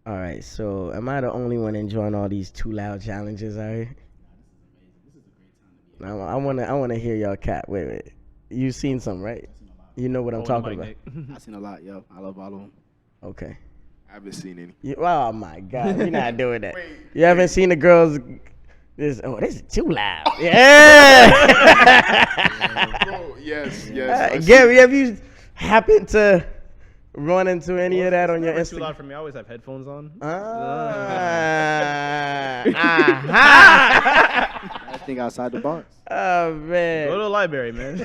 All right, so am I the only one enjoying all these too loud challenges out here? Now, I wanna hear y'all cat. Wait. You seen some, right? You know what I'm talking about. I seen a lot, yo. I love all of them. Okay. I haven't seen any. Oh my God, you're not doing that. You haven't seen the girls. This is too loud. Yeah. Bro, yes. Gary, have you happened to run into any of that on your It's too Instagram? loud for me. I always have headphones on. I think outside the box. Oh man. Go to the library, man.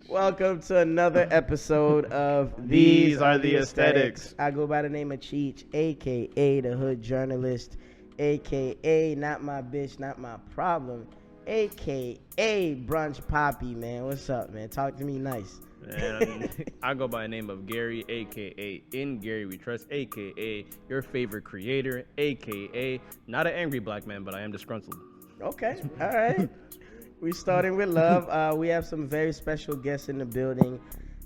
Welcome to another episode of These Are the Aesthetics. I go by the name of Cheech, aka the Hood Journalist, aka Not My Bitch, Not My Problem, aka Brunch Poppy, man. What's up, man? Talk to me nice. And I go by the name of Gary, aka In Gary We Trust, aka your favorite creator, aka not an angry black man, but I am disgruntled. Okay, all right. We starting with love. We have some very special guests in the building,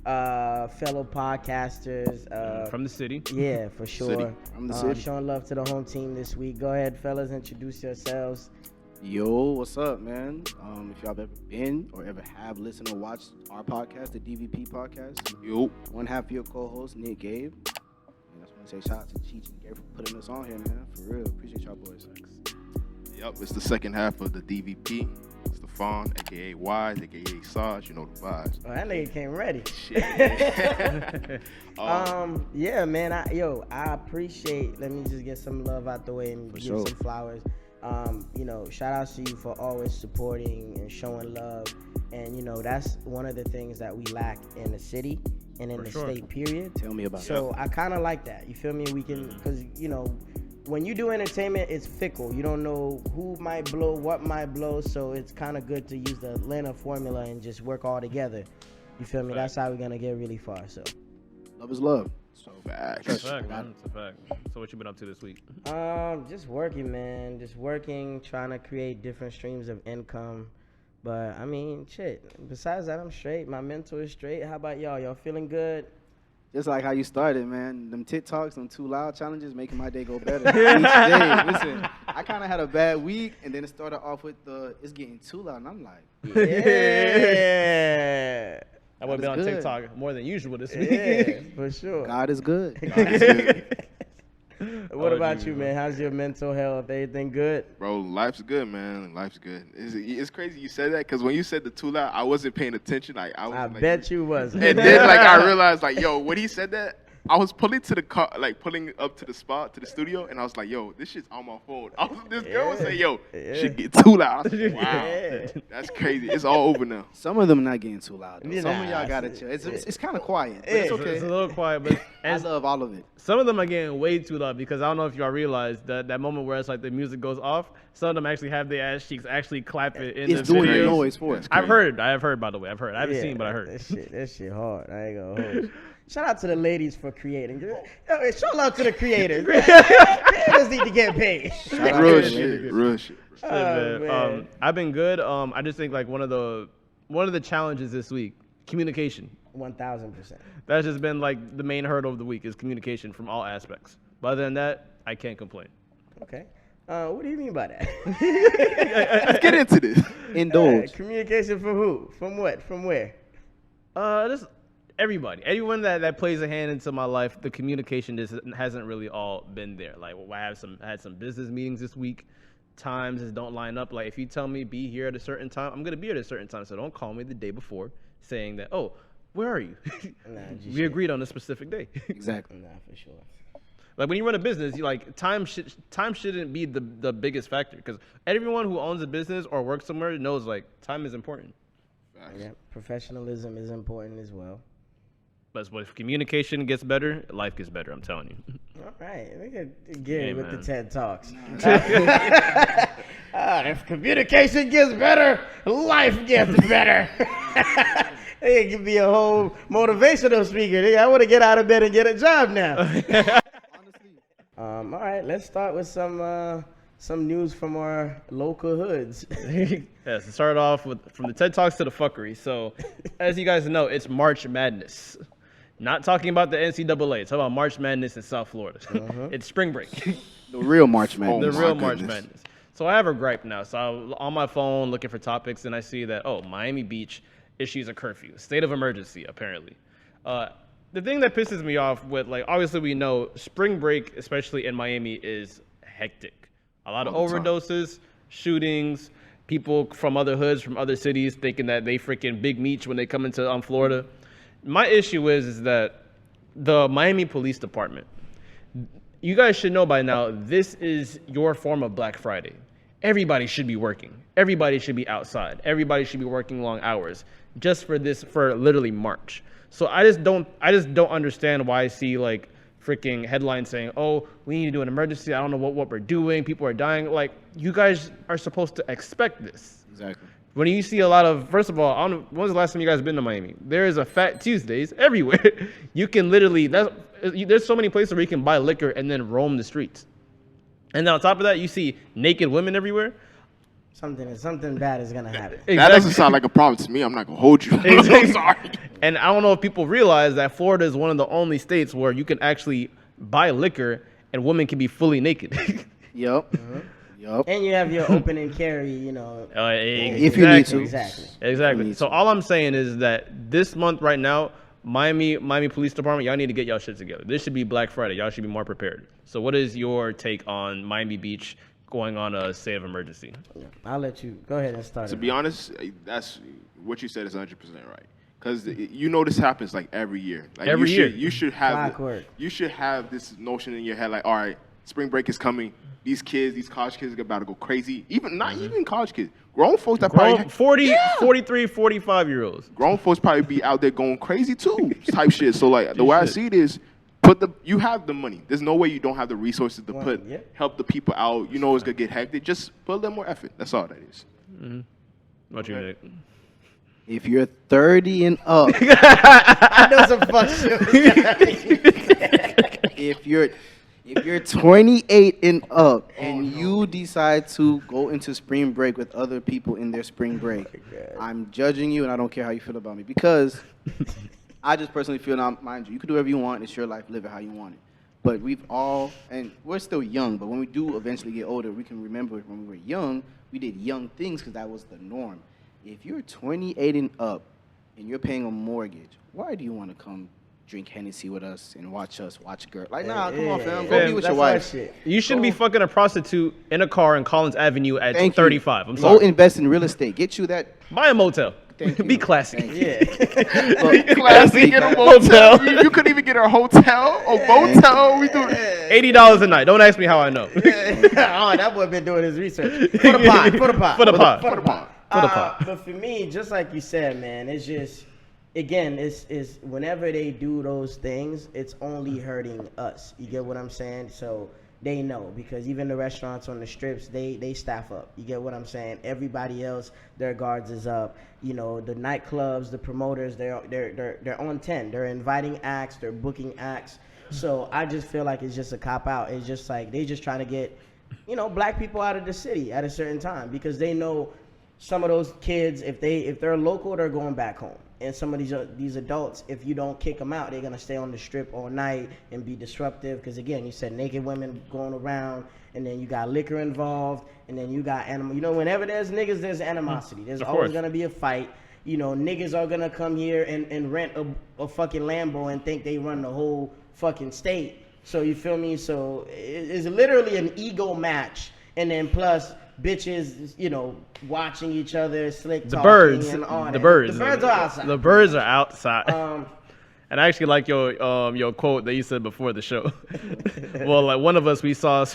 fellow podcasters. From the city. Yeah, for sure. From the city. Showing love to the home team this week. Go ahead, fellas, introduce yourselves. Yo, what's up, man? If y'all have ever been or ever have listened or watched our podcast, the DVP podcast, Yo. one half of your co-host, Nick Gabe. And I just want to say shout out to Cheech and Gary for putting us on here, man. For real. Appreciate y'all boys. Yep, it's the second half of the DVP. It's the Fawn, aka Wise, aka Sarge. You know the vibes. Oh, that nigga came ready. Shit. Yeah, man. I appreciate. Let me just get some love out the way and give sure. some flowers. Shout out to you for always supporting and showing love. And that's one of the things that we lack in the city and in the state. Period. Tell me about So I kind of like that. You feel me? We can, because when you do entertainment, it's fickle. You don't know who might blow, what might blow. So it's kind of good to use the Atlanta formula and just work all together. You feel me? That's how we're gonna get really far. So love is love. So Facts. It's a fact, man. It's a fact. So what you been up to this week? just working, man. Just working, trying to create different streams of income. But I mean, shit. Besides that, I'm straight. My mental is straight. How about y'all? Y'all feeling good? just like how you started, man. Them TikToks, them too loud challenges, making my day go better. Each day. Listen, I kind of had a bad week, and then it started off with it's getting too loud, and I'm like, Yeah. I would have been on good. TikTok more than usual this week. Yeah, for sure. God is good. What about you, man? How's your mental health? Everything good? Bro, life's good, man. Life's good. It's crazy you said that because when you said the too loud, I wasn't paying attention. I bet you wasn't. And then I realized yo, when he said that, I was pulling to the car, pulling up to the spot, to the studio, and I was like, yo, this shit's on my phone. This girl was saying, yo, shit get too loud. I was like, wow, that's crazy. It's all over now. Some of them not getting too loud, though. Some of Nah, y'all gotta chill. It's kind of quiet, but it's okay. It's a little quiet, but I love all of it. some of them are getting way too loud because I don't know if y'all realize that moment where it's like the music goes off, some of them actually have their ass cheeks actually clapping in It's the doing videos. the noise for it. I have heard, by the way. I haven't seen, but I heard. That shit hard. I ain't gonna hold you. Shout out to the ladies for creating. Yo, show love to the creators. Creators need to get paid. Real shit. Man. I've been good. I just think like one of the challenges this week, communication. 1000%. That's just been like the main hurdle of the week is communication from all aspects. But other than that, I can't complain. Okay. What do you mean by that? Let's get into this. Indulge. Communication from who? From what? From where? Just everyone that plays a hand into my life. The communication just hasn't really all been there. Like I had some business meetings this week. Times just don't line up. Like if you tell me be here at a certain time, I'm gonna be here at a certain time. So don't call me the day before saying that. Oh, where are you? We agreed on a specific day. Exactly. Nah, for sure. Like when you run a business, you like time shouldn't be the biggest factor because everyone who owns a business or works somewhere knows like time is important. Yeah, professionalism is important as well. But if communication gets better, life gets better. I'm telling you. All right, we could get it with the man. TED Talks. If communication gets better, life gets better. It could be a whole motivational speaker. I want to get out of bed and get a job now. All right, let's start with some some news from our local hoods. Yes, to start off from the TED Talks to the fuckery. So, as you guys know, it's March Madness. Not talking about the NCAA. It's about March Madness in South Florida. It's spring break. The real March Madness. The real March Madness. So I have a gripe now. So I'm on my phone looking for topics, and I see that, Miami Beach issues a curfew, state of emergency, apparently. The thing that pisses me off with, obviously we know spring break, especially in Miami, is hectic. A lot of overdoses, shootings, people from other hoods, from other cities thinking that they freaking big meech when they come into Florida. My issue is that the Miami Police Department, you guys should know by now, this is your form of Black Friday. Everybody should be working. Everybody should be outside. Everybody should be working long hours just for literally March. So I just don't understand why I see freaking headlines saying, we need to do an emergency. I don't know what we're doing. People are dying. You guys are supposed to expect this. Exactly. When you see a lot of, first of all, when was the last time you guys been to Miami? There is a Fat Tuesdays everywhere. You can literally, there's so many places where you can buy liquor and then roam the streets. And then on top of that, you see naked women everywhere. Something bad is gonna happen. Exactly. That doesn't sound like a problem to me. I'm not gonna hold you. I'm sorry. And I don't know if people realize that Florida is one of the only states where you can actually buy liquor and women can be fully naked. Yup. Yup. And you have your open and carry, If you need to. Exactly. So all I'm saying is that this month right now, Miami Police Department, y'all need to get y'all shit together. This should be Black Friday. Y'all should be more prepared. So what is your take on Miami Beach going on a state of emergency? I'll let you go ahead and start. To be honest, that's what you said is 100% right. Because this happens every year. Every year. You should have this notion in your head all right, spring break is coming. These college kids are about to go crazy. Even college kids. Grown folks that probably 43, 45-year-olds. Grown folks probably be out there going crazy too, type shit. So the way I see it is, you have the money. There's no way you don't have the resources to help the people out. You know it's gonna get hectic. Just put a little more effort. That's all that is. Mm-hmm. What you think? If you're 30 and up, I know some fuck shit. if you're 28 and up and you decide to go into spring break with other people in their spring break, I'm judging you and I don't care how you feel about me because I just personally feel, now, mind you can do whatever you want. It's your life. Live it how you want it. But we're still young, but when we do eventually get older, we can remember when we were young, we did young things because that was the norm. If you're 28 and up and you're paying a mortgage, why do you want to come drink Hennessy with us and watch girls? Come on, fam. Go be with your wife. You shouldn't be fucking a prostitute in a car in Collins Avenue at 35. I'm sorry. Go invest in real estate. Get you that. Buy a motel. Be classy. Classy. Get a motel. You couldn't even get a hotel or motel. We do $80 a night. Don't ask me how I know. That boy been doing his research. For the pot. But for me, just like you said, man, it's just, again, it's whenever they do those things, it's only hurting us. You get what I'm saying? So they know, because even the restaurants on the strips, they staff up. You get what I'm saying? Everybody else, their guards is up. The nightclubs, the promoters, they're on 10. They're inviting acts, they're booking acts. So I just feel like it's just a cop out. It's just they just trying to get, black people out of the city at a certain time, because they know some of those kids, if they're local, they're going back home. And some of these adults, if you don't kick them out, they're going to stay on the strip all night and be disruptive. Because, again, you said naked women going around, and then you got liquor involved, and then you got whenever there's niggas, there's animosity. There's always going to be a fight. Niggas are going to come here and rent a fucking Lambo and think they run the whole fucking state. So, you feel me? So, it's literally an ego match. And then plus, bitches, watching each other, slick talking, and all that. The birds are outside. The birds are outside. And I actually like your quote that you said before the show. Well, one of us, we saw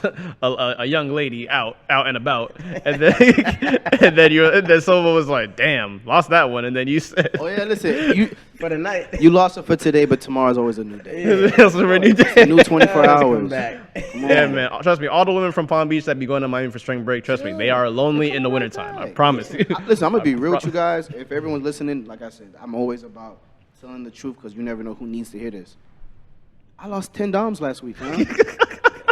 a young lady out and about, and then someone was like, "Damn, lost that one." And then you said, "Oh yeah, listen, for the night, you lost it for today, but tomorrow's always a new day. It's a new day, a new 24 hours." Yeah, man. Trust me, all the women from Palm Beach that be going to Miami for spring break, trust me, they are lonely in the wintertime. I promise you. Listen, I'm gonna be real with you guys. If everyone's listening, like I said, I'm always about telling the truth, because you never know who needs to hear this. I lost $10 last week, man.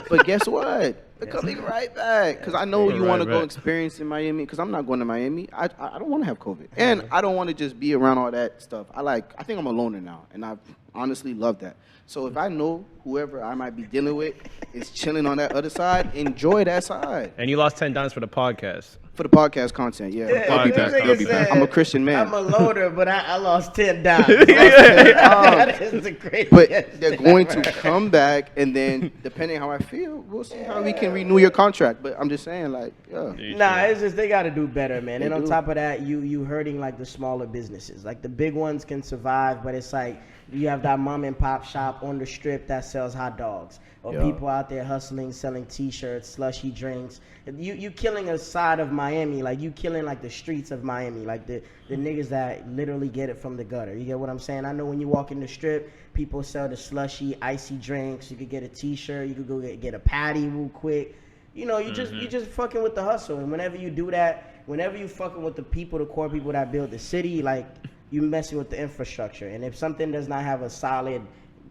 But guess what? They're coming right back. Because I know you want to go experience in Miami. Because I'm not going to Miami. I don't want to have COVID. And I don't want to just be around all that stuff. I think I'm a loner now. And I honestly love that. So if I know whoever I might be dealing with is chilling on that other side, enjoy that side. And you lost $10 for the podcast. For the podcast content, yeah. I'll be back. I'm a Christian man. I'm a loader, but I lost $10. That is a great. But they're going to come back, and then depending how I feel, we'll see how we can renew your contract. But I'm just saying, like, yeah. Nah, it's just they got to do better, man. And on do. top of that, you hurting like the smaller businesses. Like the big ones can survive, but it's like you have that mom and pop shop on the strip that sells hot dogs, or people out there hustling, selling T-shirts, slushy drinks. You killing a side of Miami, like you killing like the streets of Miami, like the niggas that literally get it from the gutter. You get what I'm saying? I know when you walk in the strip, people sell the slushy, icy drinks. You could get a T-shirt. You could go get a patty real quick. You know, you just fucking with the hustle. And whenever you do that, whenever you fucking with the people, the core people that build the city, like you messing with the infrastructure. And if something does not have a solid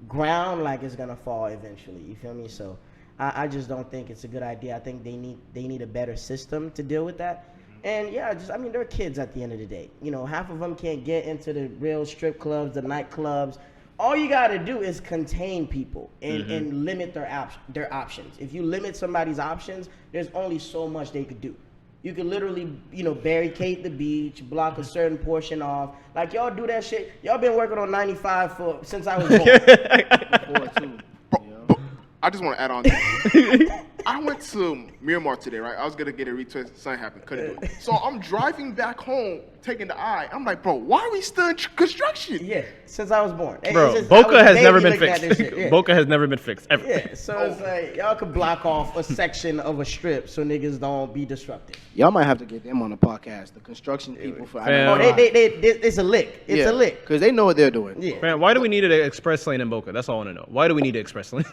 ground, like it's gonna fall eventually. You feel me? So I just don't think it's a good idea. I think they need a better system to deal with that. And yeah, they're kids at the end of the day. You know, half of them can't get into the real strip clubs, the nightclubs. All you gotta do is contain people and limit their options. If you limit somebody's options, there's only so much they could do. You can literally, barricade the beach, block a certain portion off. Like y'all do that shit. Y'all been working on 95 since I was born. Before, too. Bro, I just want to add on to that. I went to Miramar today, right? I was going to get a retwist. Something happened. Couldn't do it. So I'm driving back home, taking the I. I'm like, bro, why are we still in construction? Yeah, since I was born. Bro, Boca has never been fixed. Boca has never been fixed, ever. Yeah, so it's like, y'all could block off a section of a strip so niggas don't be disruptive. Y'all might have to get them on the podcast. The construction people for it's a lick. It's a lick. Because they know what they're doing. Yeah. Man, why do we need an express lane in Boca? That's all I want to know. Why do we need an express lane?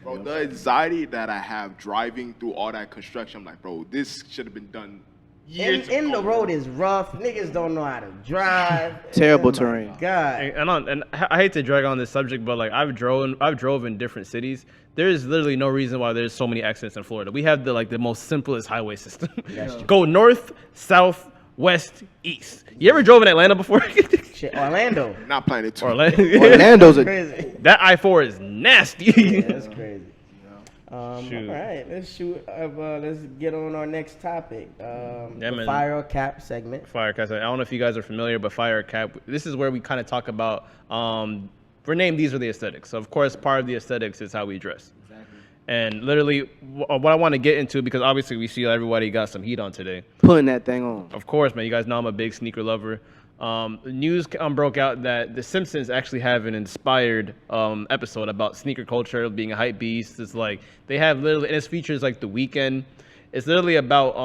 Bro, the anxiety that I have driving through all that construction, I'm like, bro, this should have been done years ago. And the road is rough. Niggas don't know how to drive. Terrible terrain. God. And I hate to drag on this subject, but like I've drove in different cities. There's literally no reason why there's so many accidents in Florida. We have the most simplest highway system. Go north, south, west, east. You ever drove in Atlanta before? Shit, Orlando. Not planning to. Orlando's Crazy. That I-4 is nasty. Yeah, that's crazy. All Shoot. right, let's get on our next topic. The Fire or Cap segment. Fire Cap. I don't know if you guys are familiar, but Fire or Cap. This is where we kind of talk about. For name, these are the aesthetics. So of course, part of the aesthetics is how we dress. Exactly. And literally, what I want to get into, because obviously we see everybody got some heat on today. putting that thing on. Of course, man. You guys know I'm a big sneaker lover. News broke out that The Simpsons actually have an inspired episode about sneaker culture being a hype beast. It's like they have literally, and it features like The Weeknd. It's literally about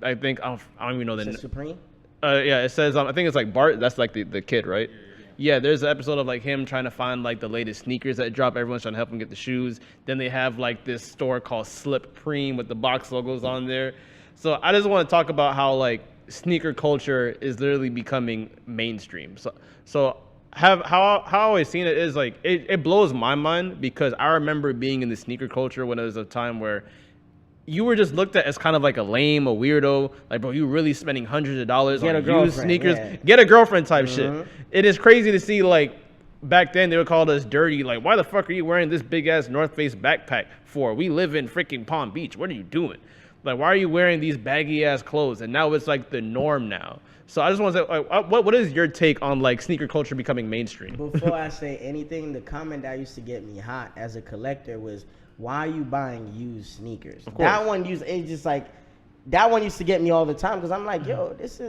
I think I don't even know the name. Supreme. Yeah, it says I think it's like Bart. That's like the kid, right? Yeah, there's an episode of like him trying to find like the latest sneakers that drop. Everyone's trying to help him get the shoes. Then they have like this store called Slip Preem with the box logos on there. So I just want to talk about how like sneaker culture is literally becoming mainstream. So how I always seen it is like it blows my mind, because I remember being in the sneaker culture when it was a time where you were just looked at as kind of like a lame, a weirdo. Like, bro, you really spending hundreds of dollars on used sneakers. Yeah. Get a girlfriend type shit. It is crazy to see, like, back then they would call us dirty. Like, why the fuck are you wearing this big-ass North Face backpack for? We live in freaking Palm Beach. What are you doing? Like, why are you wearing these baggy-ass clothes? And now it's, like, the norm now. So I just want to say, like, what is your take on, like, sneaker culture becoming mainstream? Before I say anything, the comment that used to get me hot as a collector was, why are you buying used sneakers? That one used to get me all the time, because I'm like, yo, this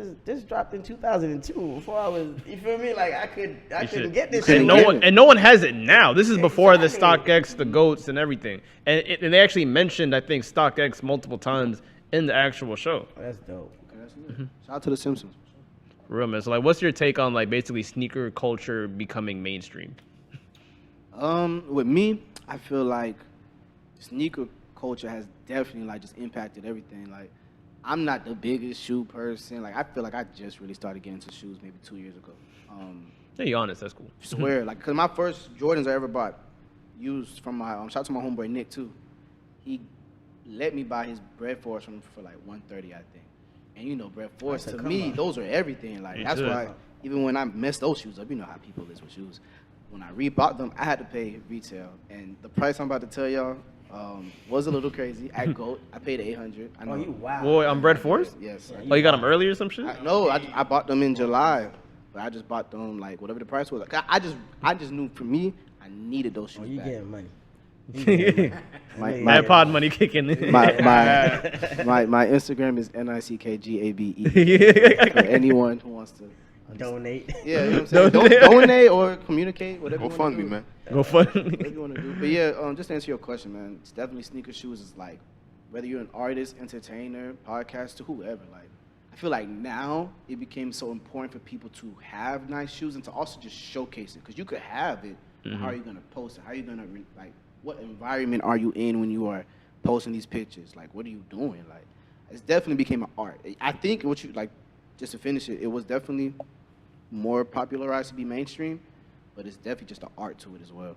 dropped in 2002 before I was, you feel me? Like I couldn't get this shit. And no one has it now. This is before the StockX, the GOATs, and everything. And they actually mentioned, I think, StockX multiple times in the actual show. Oh, that's dope. Shout out to The Simpsons. Real man. So like, what's your take on like basically sneaker culture becoming mainstream? With me, I feel like sneaker culture has definitely like just impacted everything. Like, I'm not the biggest shoe person. Like, I feel like I just really started getting into shoes maybe 2 years ago. Yeah, you honest, that's cool. Swear, like, cause my first Jordans I ever bought, used from my shout out to my homeboy Nick too. He let me buy his bread force for like $130, I think. And you know, bread force to me, those are everything. Like that's why even when I messed those shoes up, you know how people is with shoes. When I rebought them, I had to pay retail, and the price I'm about to tell y'all was a little crazy. At GOAT, I paid $800. I know. Oh, you wow. Boy, I'm Bread Force? Yes. Oh, you got them early or some shit? I bought them in July, but I just bought them like whatever the price was. Like, I just knew for me, I needed those shoes. Oh, you back. getting money. My pod money kicking in. My Instagram is NICKGABE for anyone who wants to donate. Yeah, you know what I'm saying? Donate or communicate, whatever. Go fund me, man. Go fund me. Whatever you want to do. But yeah, just to answer your question, man, it's definitely sneaker shoes is like whether you're an artist, entertainer, podcaster, whoever. Like I feel like now it became so important for people to have nice shoes and to also just showcase it because you could have it. But how are you gonna post it? How are you gonna like? What environment are you in when you are posting these pictures? Like, what are you doing? Like, it's definitely became an art. I think what you like, just to finish it, it was definitely more popularized to be mainstream, but it's definitely just an art to it as well.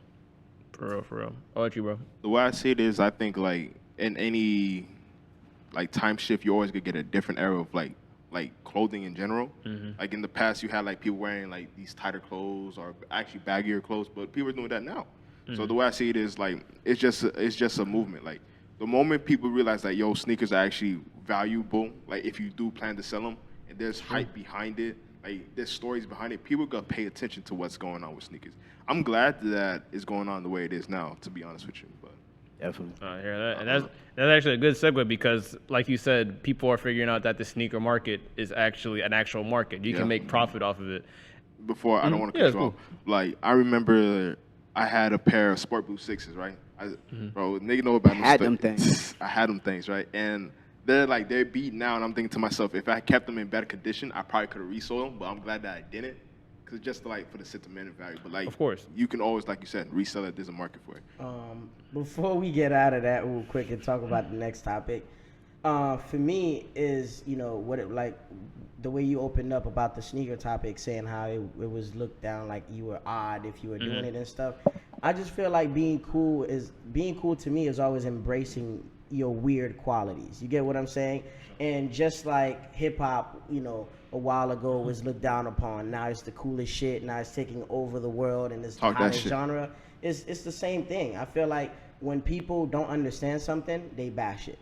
For real, for real. How about you, bro? The way I see it is, I think like in any like time shift, you always gonna get a different era of like clothing in general. Like in the past, you had like people wearing like these tighter clothes or actually baggier clothes, but people are doing that now. So the way I see it is like it's just a movement. Like the moment people realize that sneakers are actually valuable, like if you do plan to sell them and there's hype behind it, like there's stories behind it, people are gonna pay attention to what's going on with sneakers. I'm glad that it's going on the way it is now, to be honest with you. But definitely. I hear that. And that's actually a good segue because, like you said, people are figuring out that the sneaker market is actually an actual market. You can make profit off of it. Before, I don't want to cut you off. Like, I remember I had a pair of Sport Blue 6s, right? Bro, nigga know about them things. I had them things, right? And they're beat now, and I'm thinking to myself, if I kept them in better condition, I probably could have resold them, but I'm glad that I didn't. Because just for the sentimental value. But like, of course, you can always, like you said, resell it. There's a market for it. Before we get out of that real quick and talk about the next topic, for me is, what it like, the way you opened up about the sneaker topic, saying how it was looked down like you were odd if you were doing it and stuff. I just feel like being cool to me is always embracing your weird qualities. You get what I'm saying? And just like hip hop, a while ago was looked down upon. Now it's the coolest shit. Now it's taking over the world and it's the hottest genre. It's the same thing. I feel like when people don't understand something, they bash it.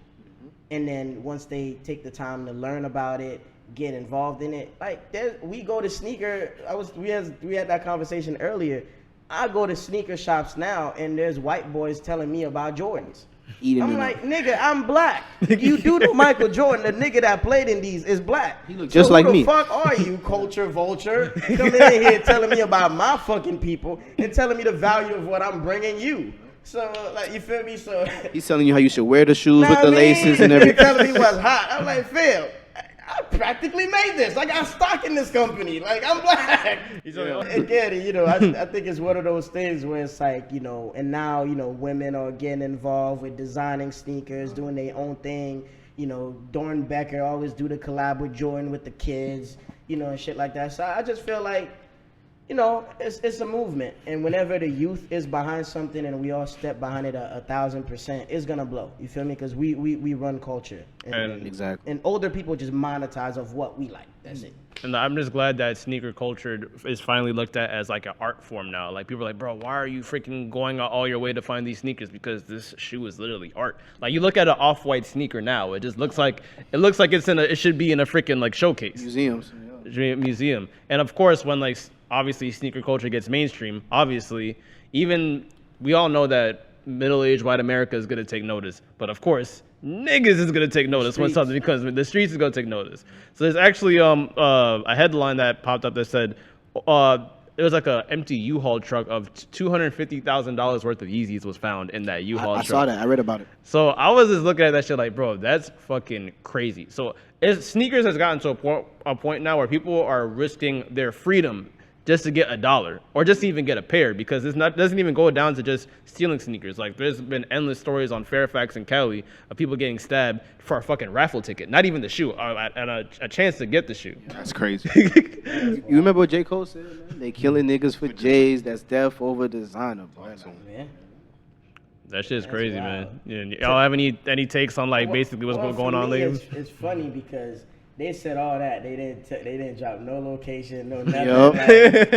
And then once they take the time to learn about it, get involved in it, like we go to sneaker. We had that conversation earlier. I go to sneaker shops now, and there's white boys telling me about Jordans. I'm like, nigga, I'm black. You do know Michael Jordan, the nigga that played in these is black. He looks just like me. Who the fuck are you, culture vulture? Coming in here telling me about my fucking people and telling me the value of what I'm bringing you. So, like, you feel me? So he's telling you how you should wear the shoes with the laces and everything. He's telling me what's hot. I'm like, Phil, I practically made this. I got stock in this company. Like, I'm black. Again, I think it's one of those things where it's like, and now, women are getting involved with designing sneakers, doing their own thing. Dorn Becker always do the collab with Jordan with the kids, and shit like that. So I just feel like, it's a movement. And whenever the youth is behind something and we all step behind it 1,000%, it's going to blow. You feel me? Because we run culture. And, exactly. And older people just monetize of what we like. That's it. And I'm just glad that sneaker culture is finally looked at as like an art form now. Like people are like, bro, why are you freaking going all your way to find these sneakers? Because this shoe is literally art. Like you look at an off-white sneaker now, it just looks like it should be in a freaking like showcase. Museum. And of course, when like obviously sneaker culture gets mainstream, obviously, even we all know that middle-aged white America is gonna take notice. But of course, niggas is gonna take notice when something, because the streets is gonna take notice. So there's actually a headline that popped up that said there was like a empty U-Haul truck of $250,000 worth of Yeezys was found in that U-Haul truck. I saw that. I read about it. So I was just looking at that shit like, bro, that's fucking crazy. So sneakers has gotten to a point now where people are risking their freedom just to get $1 or just to even get a pair, because doesn't even go down to just stealing sneakers. Like there's been endless stories on Fairfax and Cali of people getting stabbed for a fucking raffle ticket, not even the shoe, and a chance to get the shoe. That's crazy. You remember what J. Cole said, man? They killing niggas for J's. That's death over designer, boy. Yeah. That shit's That's crazy, wild. man. Yeah, y'all have any takes on like basically what's Well, going for on me, lately? it's funny because they said all that. They didn't drop no location, no nothing. Yup. Like,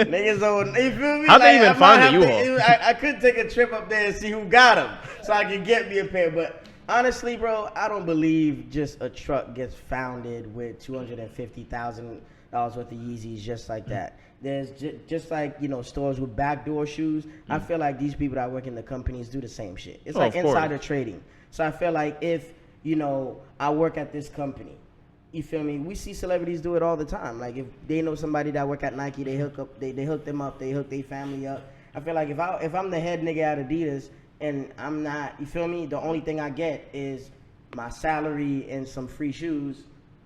niggas don't. You feel me? How'd they even I might find the have to- U-Haul? I could take a trip up there and see who got them, so I could get me a pair. But honestly, bro, I don't believe just a truck gets founded with $250,000 worth of Yeezys just like that. There's just like, you know, stores with backdoor shoes. I feel like these people that work in the companies do the same shit. It's like of course. insider trading. So I feel like if, you know, I work at this company, you feel me? We see celebrities do it all the time. Like if they know somebody that work at Nike, they hook them up, they hook their family up. I feel like if I'm the head nigga at Adidas and I'm not, you feel me? The only thing I get is my salary and some free shoes,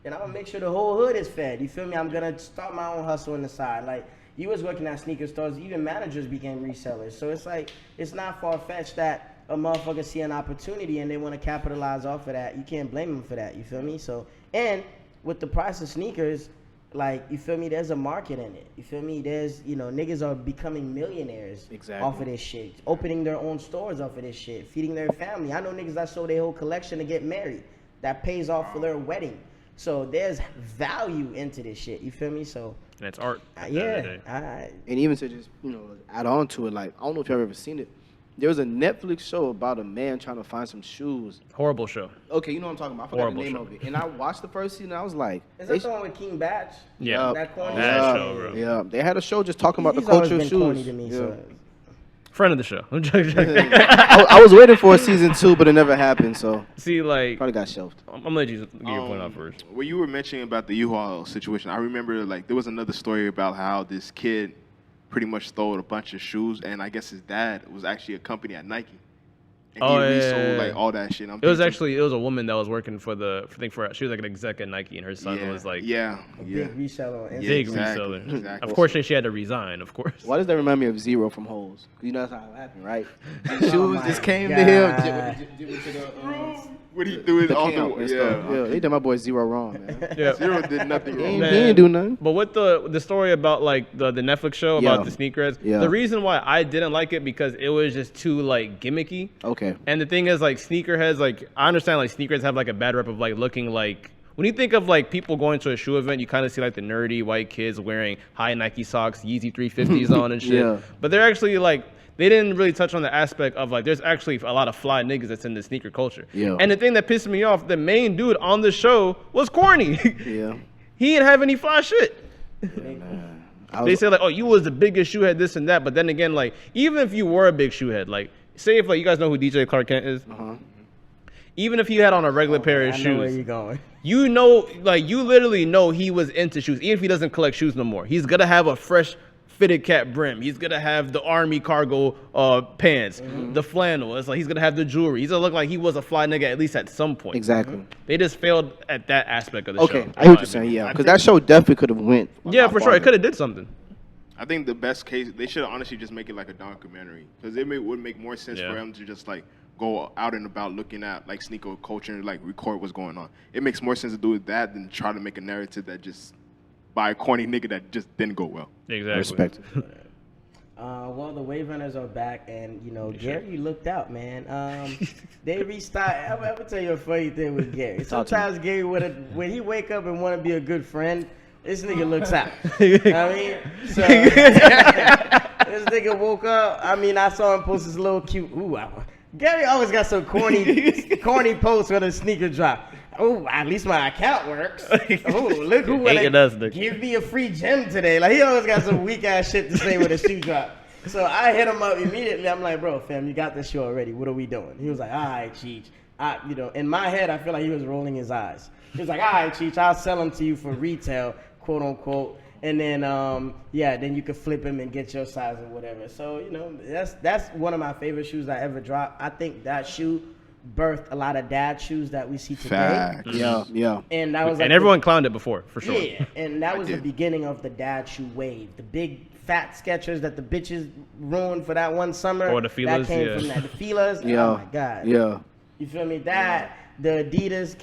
and I'm gonna make sure the whole hood is fed. You feel me? I'm gonna start my own hustle on the side. Like you was working at sneaker stores, even managers became resellers. So it's like it's not far fetched that a motherfucker see an opportunity and they want to capitalize off of that. You can't blame them for that. You feel me? So and with the price of sneakers, like you feel me, there's a market in it. You feel me? There's, you know, niggas are becoming millionaires off of this shit, opening their own stores off of this shit, feeding their family. I know niggas that sold their whole collection to get married. That pays off for their wedding. So there's value into this shit. You feel me? So And it's art. at the end of the yeah, day. And even to just, you know, add on to it, like, I don't know if y'all ever seen it. There was a Netflix show about a man trying to find some shoes. Horrible show. Okay, you know what I'm talking about. I forgot Horrible the name show. of it. And I watched the first season, and I was like, is they that the one with King Batch? Yeah. That corny Bad shit? show, bro. yeah, they had a show just talking about He's the always culture of been corny shoes. to me, Yeah. so. Friend of the show. I'm joking. I was waiting for a season 2, but it never happened, so See, like, probably got shelved. I'm gonna let you get your point out first. When you were mentioning about the U-Haul situation, I remember like there was another story about how this kid pretty much stole a bunch of shoes, and I guess his dad was actually a company at Nike. And Oh, he yeah, resold yeah, yeah. like all that shit. It was a woman that was working for she was like an exec at Nike, and her son was like yeah. Big reseller. on big Instagram. exactly, reseller. exactly. Of course, she had to resign. Of course. Why does that remind me of Zero from Holes? You know that's how it happened, right? The shoes Oh my just came to God. him. What he do is The all camp the and stuff. Yeah, they did my boy Zero wrong, man. Yeah. Zero did nothing He wrong. ain't, Man. he ain't do nothing. But with the story about like the Netflix show about the sneakerheads, Yeah. the reason why I didn't like it because it was just too like gimmicky. Okay. And the thing is, like, sneakerheads, like, I understand, like, sneakerheads have, like, a bad rep of, like, looking like, when you think of, like, people going to a shoe event, you kind of see, like, the nerdy white kids wearing high Nike socks, Yeezy 350s on and shit. Yeah. But they're actually, like, they didn't really touch on the aspect of, like, there's actually a lot of fly niggas that's in the sneaker culture. Yeah. And the thing that pissed me off, the main dude on the show was corny. Yeah. He didn't have any fly shit. I They was, say like, oh, you was the biggest shoehead, this and that. But then again, like, even if you were a big shoehead, like, say if like you guys know who DJ Clark Kent is, even if he had on a regular pair of I know where shoes, you're going. you know, like you literally know he was into shoes. Even if he doesn't collect shoes no more, he's gonna have a fresh fitted cap brim. He's gonna have the army cargo pants, the flannel. It's like he's gonna have the jewelry. He's gonna look like he was a fly nigga at least at some point. exactly. They just failed at that aspect of the Okay, show. I hear what you're saying. Yeah, because that show definitely could have went. a Yeah, lot for sure. It farther. could have did something. I think the best case, they should honestly just make it like a documentary, because it would make more sense Yeah. for them to just like go out and about looking at like sneaker culture and like record what's going on. It makes more sense to do that than try to make a narrative that just by a corny nigga that just didn't go well. Exactly. Respect. Well, the Wave Runners are back, and you know Gary looked out, man. They restarted. I'm gonna tell you a funny thing with Gary. Sometimes Gary, when he wake up and want to be a good friend, this nigga looks out. You know what I mean, so this nigga woke up. I mean, I saw him post this little cute. Gary always got some corny posts when a sneaker drop. Oh, at least my account works. Oh, look who Hating us, nigga. give me a free gem today. Like he always got some weak ass shit to say with a shoe drop. So I hit him up immediately. I'm like, bro, fam, you got this show already. What are we doing? He was like, all right, Cheech. In my head, I feel like he was rolling his eyes. He was like, all right, Cheech, I'll sell them to you for retail, quote unquote. And then, then you could flip him and get your size or whatever. So, you know, that's one of my favorite shoes I ever dropped. I think that shoe birthed a lot of dad shoes that we see today. Facts. Yeah. And that was like And everyone clowned it before, for sure. yeah, and that was the did. beginning of the dad shoe wave. The big fat Skechers that the bitches ruined for that one summer. Or the Filas, that came yeah. from that. The Filas. Yeah. Oh my god. Yeah. You feel me? That the Adidas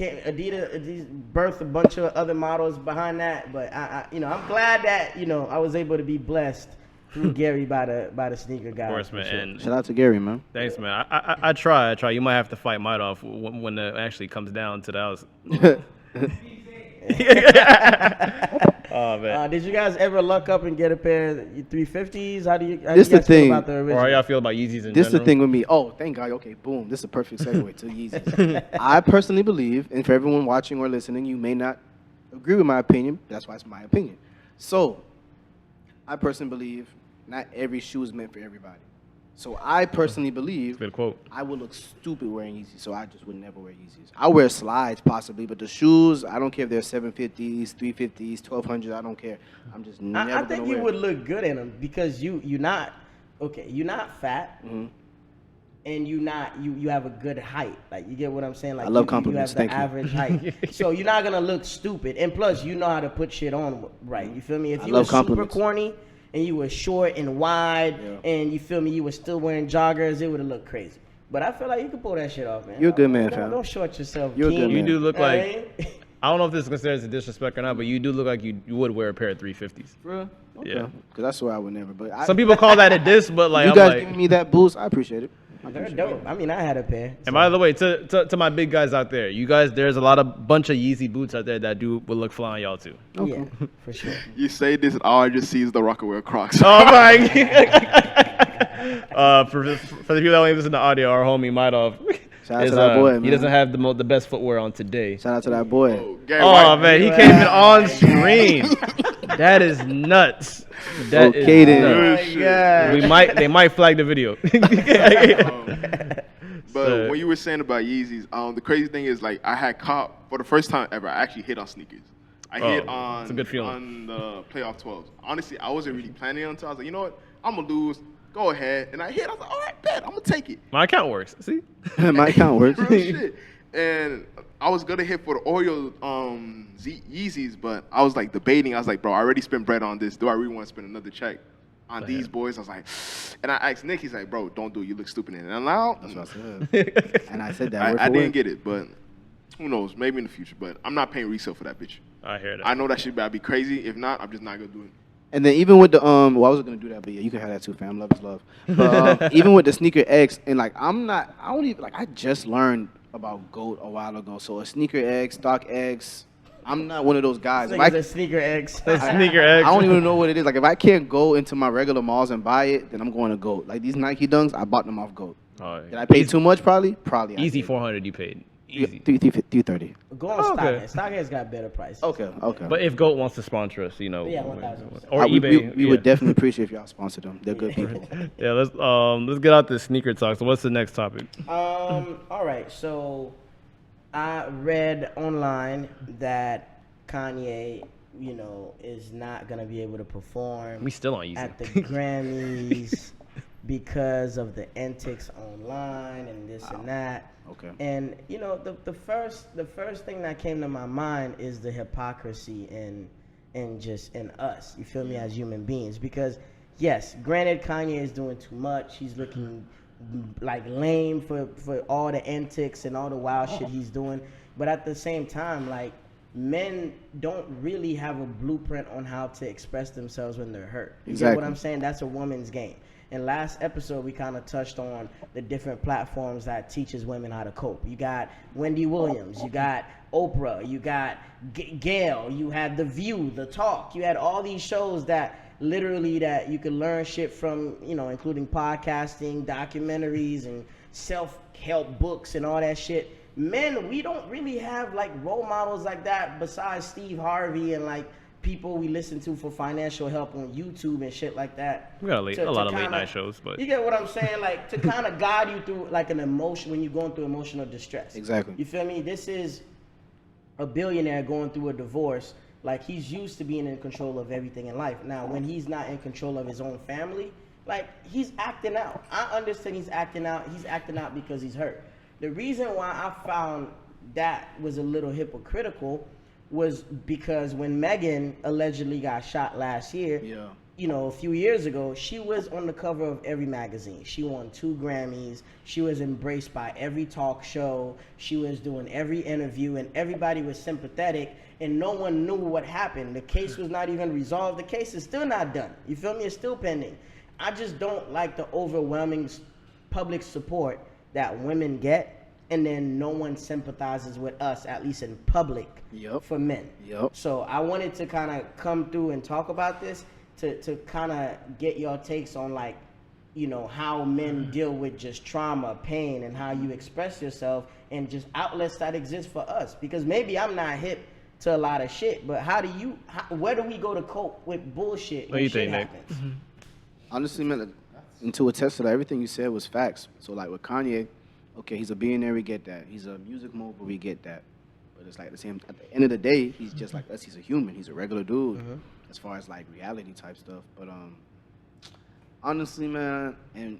birthed a bunch of other models behind that. But I'm glad that I was able to be blessed through Gary by the sneaker guy. Of course, man. Sure. And Shout out to Gary, man. thanks, man. I try. You might have to fight Might off when it actually comes down to the house. Oh man. Did you guys ever luck up and get a pair of 350s? How do you This guys the thing. feel about the Or original? how y'all feel about Yeezys in This is general? the thing with me. Oh, thank God. Okay, boom. This is a perfect segue to Yeezys. I personally believe, and for everyone watching or listening, you may not agree with my opinion. That's why it's my opinion. So, I personally believe not every shoe is meant for everybody. So I personally believe Good quote. I would look stupid wearing Yeezys, so I just would never wear Yeezys. I wear slides possibly, but the shoes, I don't care if they're 750s, 350s, 1200s. I don't care. I'm just never I think gonna you wear would them. look good in them because you're not fat, Mhm. and you have a good height. Like, you get what I'm saying? Like, I love you compliments. have the Thank you. average height, so you're not gonna look stupid. And plus, you know how to put shit on right. You feel me? If I you were love super compliments. corny and you were short and wide, Yeah. and you feel me, you were still wearing joggers, it would have looked crazy. But I feel like you can pull that shit off, man. You're a good man, Don't- fam. Don't short yourself. You're a King. good You man. do look You know what I like mean? I don't know if this is considered as a disrespect or not, but you do look like you would wear a pair of 350s. For real? Okay. Yeah. Because I swear I would never. But Some people call that a diss, but like you I'm guys like. giving me that boost, I appreciate it. I They're appreciate dope. I mean, I had a pair. And by the way, to my big guys out there, you guys, there's a lot of bunch of Yeezy boots out there that will look fly on y'all too. it. Okay. Yeah, for sure. You say this, and all I just see is the Rockaway Crocs. Oh my! For the people that only listen to audio, our homie Maidov Shout out to that boy, he man. doesn't have the best footwear on today. Shout out to that boy. Gary Oh White. man, he came in on screen. That is nuts. That is Okay, then. nuts. Good shit. They might flag the video. But So- when you were saying about Yeezys, the crazy thing is, like, I had caught for the first time ever. I actually hit on sneakers. I hit Oh, on it's a good feeling. on the playoff 12s. Honestly, I wasn't really planning on it. I was like, you know what? I'm gonna lose. Go ahead. And I hit. I was like, all right, bet. I'm gonna take it. My account works. See? My account works. Real shit. And I was gonna hit for the Oreo Yeezys, but I was like debating. I was like, bro, I already spent bread on this. Do I really want to spend another check on these boys? I was like, and I asked Nick. He's like, bro, don't do it. You look stupid in it. And now That's what I said. And I said that word I for didn't word. get it, but who knows? Maybe in the future. But I'm not paying resale for that bitch. I hear that. I know that shit about to be crazy. If not, I'm just not gonna do it. And then even with the well, I was gonna do that, but yeah, you can have that too, fam. Love is love. But even with the sneaker X, and like I don't even like I just learned about GOAT a while ago. So a sneaker X, stock X, I'm not one of those guys. If Niggas a sneaker X. Sneaker X. I don't even know what it is. Like if I can't go into my regular malls and buy it, then I'm going to GOAT. Like these Nike Dunks, I bought them off GOAT. Oh, Did I pay too much? Probably. I Easy did. 400 you paid. Easy. 330. Go on Oh, okay. StockX. StockX got better prices. Okay. But if GOAT wants to sponsor us, you know, Yeah, 1,000%. or eBay, we would definitely appreciate if y'all sponsor them. They're good people. Yeah, let's get out the sneaker talk. So what's the next topic? All right. So I read online that Kanye, is not gonna be able to perform We still on Yeezy. at the Grammys because of the antics online and this and that. Okay. And the first thing that came to my mind is the hypocrisy in us. You feel me, as human beings? Because yes, granted, Kanye is doing too much. He's looking like lame for all the antics and all the wild shit he's doing. But at the same time, like, men don't really have a blueprint on how to express themselves when they're hurt. You get Exactly. what I'm saying? That's a woman's game. In last episode, we kind of touched on the different platforms that teaches women how to cope. You got Wendy Williams, you got Oprah, you got Gail, you had The View, The Talk. You had all these shows that literally that you can learn shit from, including podcasting, documentaries, and self-help books and all that shit. Men, we don't really have like role models like that besides Steve Harvey and like people we listen to for financial help on YouTube and shit like that. We got a lot of late kinda- night shows, but You get what I'm saying? Like, to kind of guide you through like an emotion when you're going through emotional distress. Exactly. You feel me? This is a billionaire going through a divorce. Like, he's used to being in control of everything in life. Now, when he's not in control of his own family, like, he's acting out. I understand he's acting out. He's acting out because he's hurt. The reason why I found that was a little hypocritical was because when Megan allegedly got shot last year, a few years ago, she was on the cover of every magazine. She won 2 Grammys. She was embraced by every talk show. She was doing every interview, and everybody was sympathetic. and no one knew what happened. The case was not even resolved. The case is still not done. You feel me? It's still pending. I just don't like the overwhelming public support that women get, and then no one sympathizes with us, at least in public, for men. So I wanted to kind of come through and talk about this to kind of get your takes on, like, you know, how men deal with just trauma, pain, and how you express yourself, and just outlets that exist for us. Because maybe I'm not hip to a lot of shit, but where do we go to cope with bullshit when shit happens? Honestly, man, and to attest to that, everything you said was facts. So, like, with Kanye, okay, he's a billionaire, we get that. He's a music mogul, we get that. But it's like at the end of the day, he's just like us. He's a human. He's a regular dude as far as, like, reality type stuff. But honestly, man, and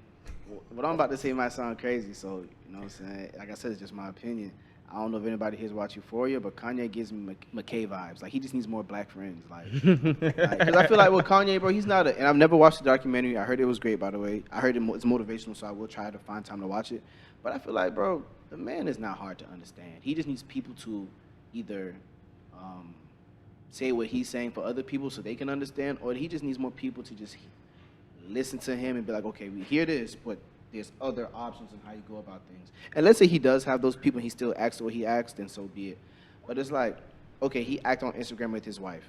what I'm about to say might sound crazy, so, you know what I'm saying? Like I said, it's just my opinion. I don't know if anybody here's watched Euphoria, but Kanye gives me McKay vibes. Like, he just needs more black friends. Like, because I feel like with Kanye, bro, he's not and I've never watched the documentary. I heard it was great, by the way. I heard it's motivational, so I will try to find time to watch it. But I feel like, bro, the man is not hard to understand. He just needs people to either say what he's saying for other people so they can understand, or he just needs more people to just listen to him and be like, okay, we hear this, but there's other options on how you go about things. And let's say he does have those people and he still acts the way he acts, then so be it. But it's like, okay, he acted on Instagram with his wife.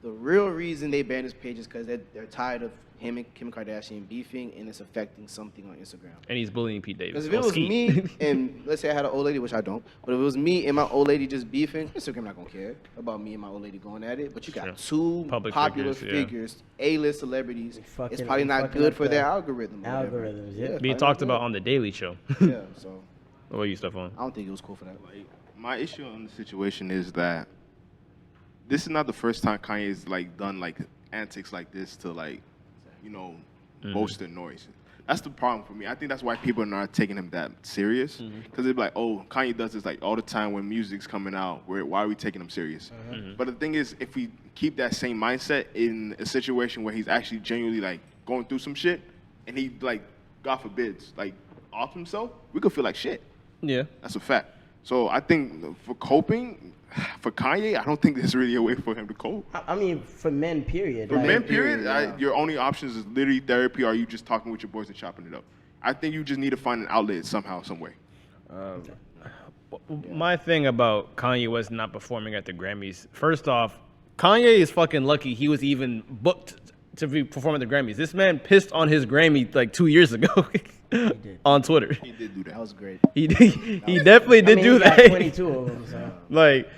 The real reason they banned his page is because they're tired of him and Kim Kardashian beefing, and it's affecting something on Instagram. And he's bullying Pete Davidson. Because if it was me, and let's say I had an old lady, which I don't, but if it was me and my old lady just beefing, Instagram not going to care about me and my old lady going at it. But you got two public popular figures, A-list celebrities. It's probably not good for their algorithm. Algorithms, yeah. Being talked about on The Daily Show. Yeah, so. What are you, Stephon? I don't think it was cool for that. Like, my issue on the situation is that this is not the first time Kanye's, like, done, like, antics like this to, like, you know, bolster noise. That's the problem for me. I think that's why people are not taking him that serious. Because they're like, oh, Kanye does this, like, all the time when music's coming out. Why are we taking him serious? But the thing is, if we keep that same mindset in a situation where he's actually genuinely, like, going through some shit, and he, like, God forbids, like, off himself, we could feel like shit. Yeah. That's a fact. So I think for coping, for Kanye, I don't think there's really a way for him to cope. I mean, for men, period. For men, period, your only options is literally therapy, or you just talking with your boys and chopping it up. I think you just need to find an outlet somehow, some way. My thing about Kanye West not performing at the Grammys, first off, Kanye is fucking lucky he was even booked to perform at the Grammys. This man pissed on his Grammy like 2 years ago on Twitter. He did do that. That was great. He definitely did do that. Got 22 of them. So. Like,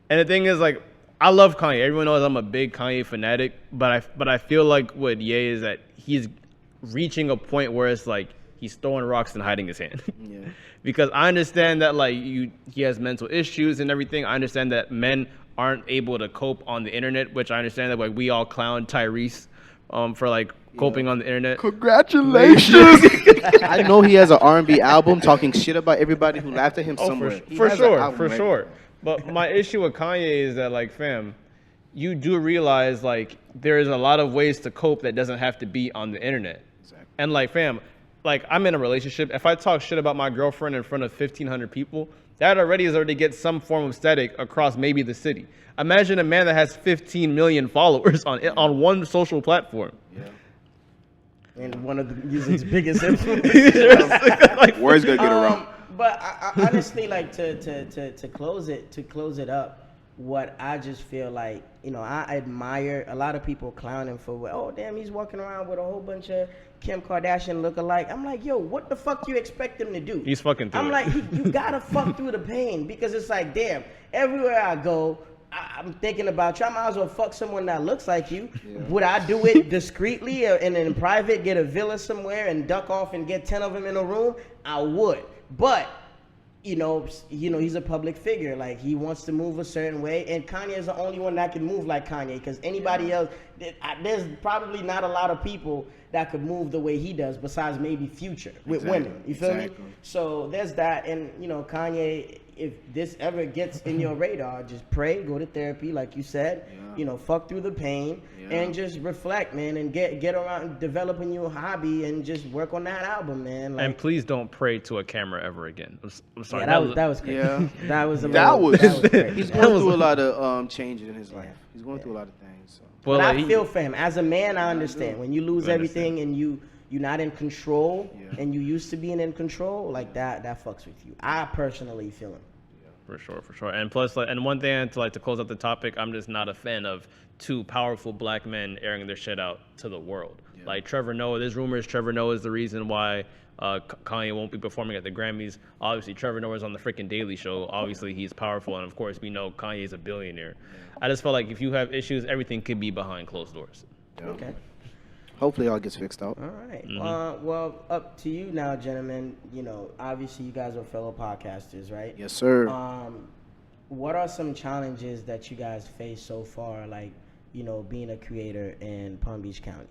and the thing is, like, I love Kanye. Everyone knows I'm a big Kanye fanatic, but I feel like what Ye is that he's reaching a point where it's like he's throwing rocks and hiding his hand. Yeah. Because I understand that like he has mental issues and everything. I understand that men aren't able to cope on the internet, which I understand that like we all clown Tyrese for like coping on the internet. Congratulations. I know he has an R&B album talking shit about everybody who laughed at him somewhere. For sure. But my issue with Kanye is that like, fam, you do realize like there is a lot of ways to cope that doesn't have to be on the internet. Exactly. And like, fam, like I'm in a relationship. If I talk shit about my girlfriend in front of 1,500 people, that already is already get some form of static across maybe the city. Imagine a man that has 15 million followers on one social platform. Yeah. And one of the music's biggest influencers. Like, word's gonna get around. But I honestly, like to close it up. What I just feel like, you know, I admire a lot of people clowning for, oh damn, he's walking around with a whole bunch of Kim Kardashian look-alike. I'm like, yo, what the fuck you expect him to do? He's fucking through I'm it. like, you gotta fuck through the pain, because it's like, damn, everywhere I go, I'm thinking about you. I might as well fuck someone that looks like you. Yeah. Would I do it discreetly and in private, get a villa somewhere and duck off and get 10 of them in a room? I would. But you know, he's a public figure. Like, he wants to move a certain way, and Kanye is the only one that can move like Kanye. Because anybody else, there's probably not a lot of people that could move the way he does, besides maybe Future with women. You feel me? So there's that, and you know, Kanye, if this ever gets in your radar, just pray, go to therapy, like you said. Yeah. You know, fuck through the pain and just reflect, man, and get around developing your hobby and just work on that album, man. Like, And please don't pray to a camera ever again. I'm sorry. yeah, that was crazy. Yeah. That was That He's crazy. going through a lot of changes in his life. He's going through a lot of things. So. But like, I feel for him. As a man, I understand. When you lose I everything and you're not in control, Yeah. and you used to being in control, like that fucks with you. I personally feel him. For sure. And plus, like, and one thing to close up the topic, I'm just not a fan of two powerful black men airing their shit out to the world. Yeah. Like Trevor Noah, there's rumors Trevor Noah is the reason why Kanye won't be performing at the Grammys. Obviously, Trevor Noah's on the freaking Daily Show. Obviously, he's powerful, and of course, we know Kanye's a billionaire. I just felt like if you have issues, everything could be behind closed doors. Yeah. Okay. Hopefully, it all gets fixed out. All right. Well, up to you now, gentlemen. You know, obviously, you guys are fellow podcasters, right? Yes, sir. What are some challenges that you guys face so far, like, you know, being a creator in Palm Beach County?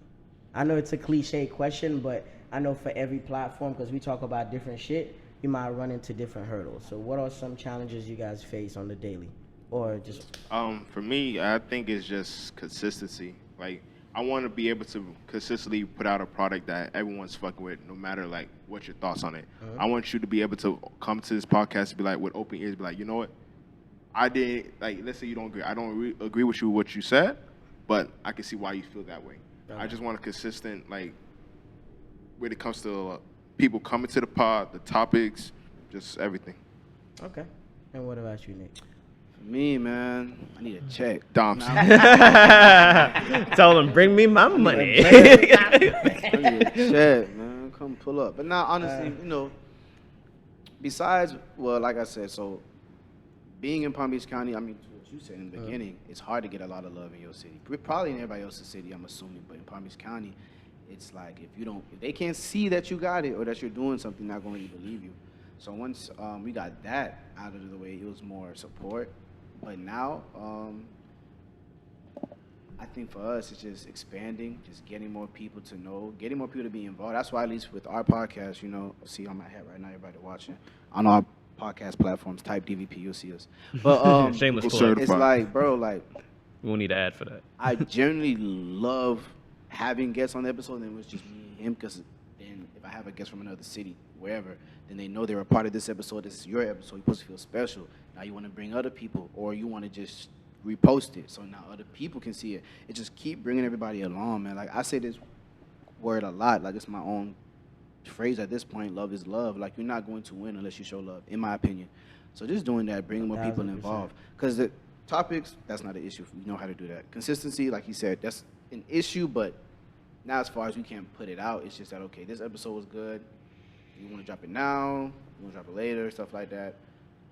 I know it's a cliche question, but I know for every platform, because we talk about different shit, you might run into different hurdles. So what are some challenges you guys face on the daily? Or just... For me, I think it's just consistency. Like, I want to be able to consistently put out a product that everyone's fucking with, no matter, like, what your thoughts on it. I want you to be able to come to this podcast and be like, with open ears, be like, you know what? I did, like, let's say you don't agree. I don't agree with you what you said, but I can see why you feel that way. Okay. I just want a consistent, like, when it comes to people coming to the pod, the topics, just everything. Okay. And what about you, Nick? For me, man, I need a check. Dom. Tell them, bring me my money. I need a check, man. Come pull up. But now, honestly, you know, besides, well, like I said, so being in Palm Beach County, I mean, what you said in the beginning, it's hard to get a lot of love in your city. Probably in everybody else's city, I'm assuming, but in Palm Beach County, it's like if they can't see that you got it or that you're doing something, they're not going to believe you. So once we got that out of the way, it was more support. But now, I think for us, it's just expanding, just getting more people to know, getting more people to be involved. That's why, at least with our podcast, you know, see on my head right now, everybody watching, on our podcast platforms, type DVP, you'll see us. But Shameless Absurd. plug. it's like, bro, like, We won't need an ad for that. I generally love having guests on the episode, and it was just me and him, because then if I have a guest from another city, wherever, then they know they're a part of this episode. This is your episode. You're supposed to feel special. Now you want to bring other people, or you want to just repost it so now other people can see it. It just keep bringing everybody along, man. Like, I say this word a lot. Like, it's my own phrase at this point. Love is love. Like, you're not going to win unless you show love, in my opinion. So just doing that, bringing more people 1000%. involved. Because the topics, that's not an issue. We know how to do that. Consistency, like you said, that's an issue, but now as far as we can't put it out, it's just that, okay, this episode was good. You want to drop it now, you want to drop it later, stuff like that.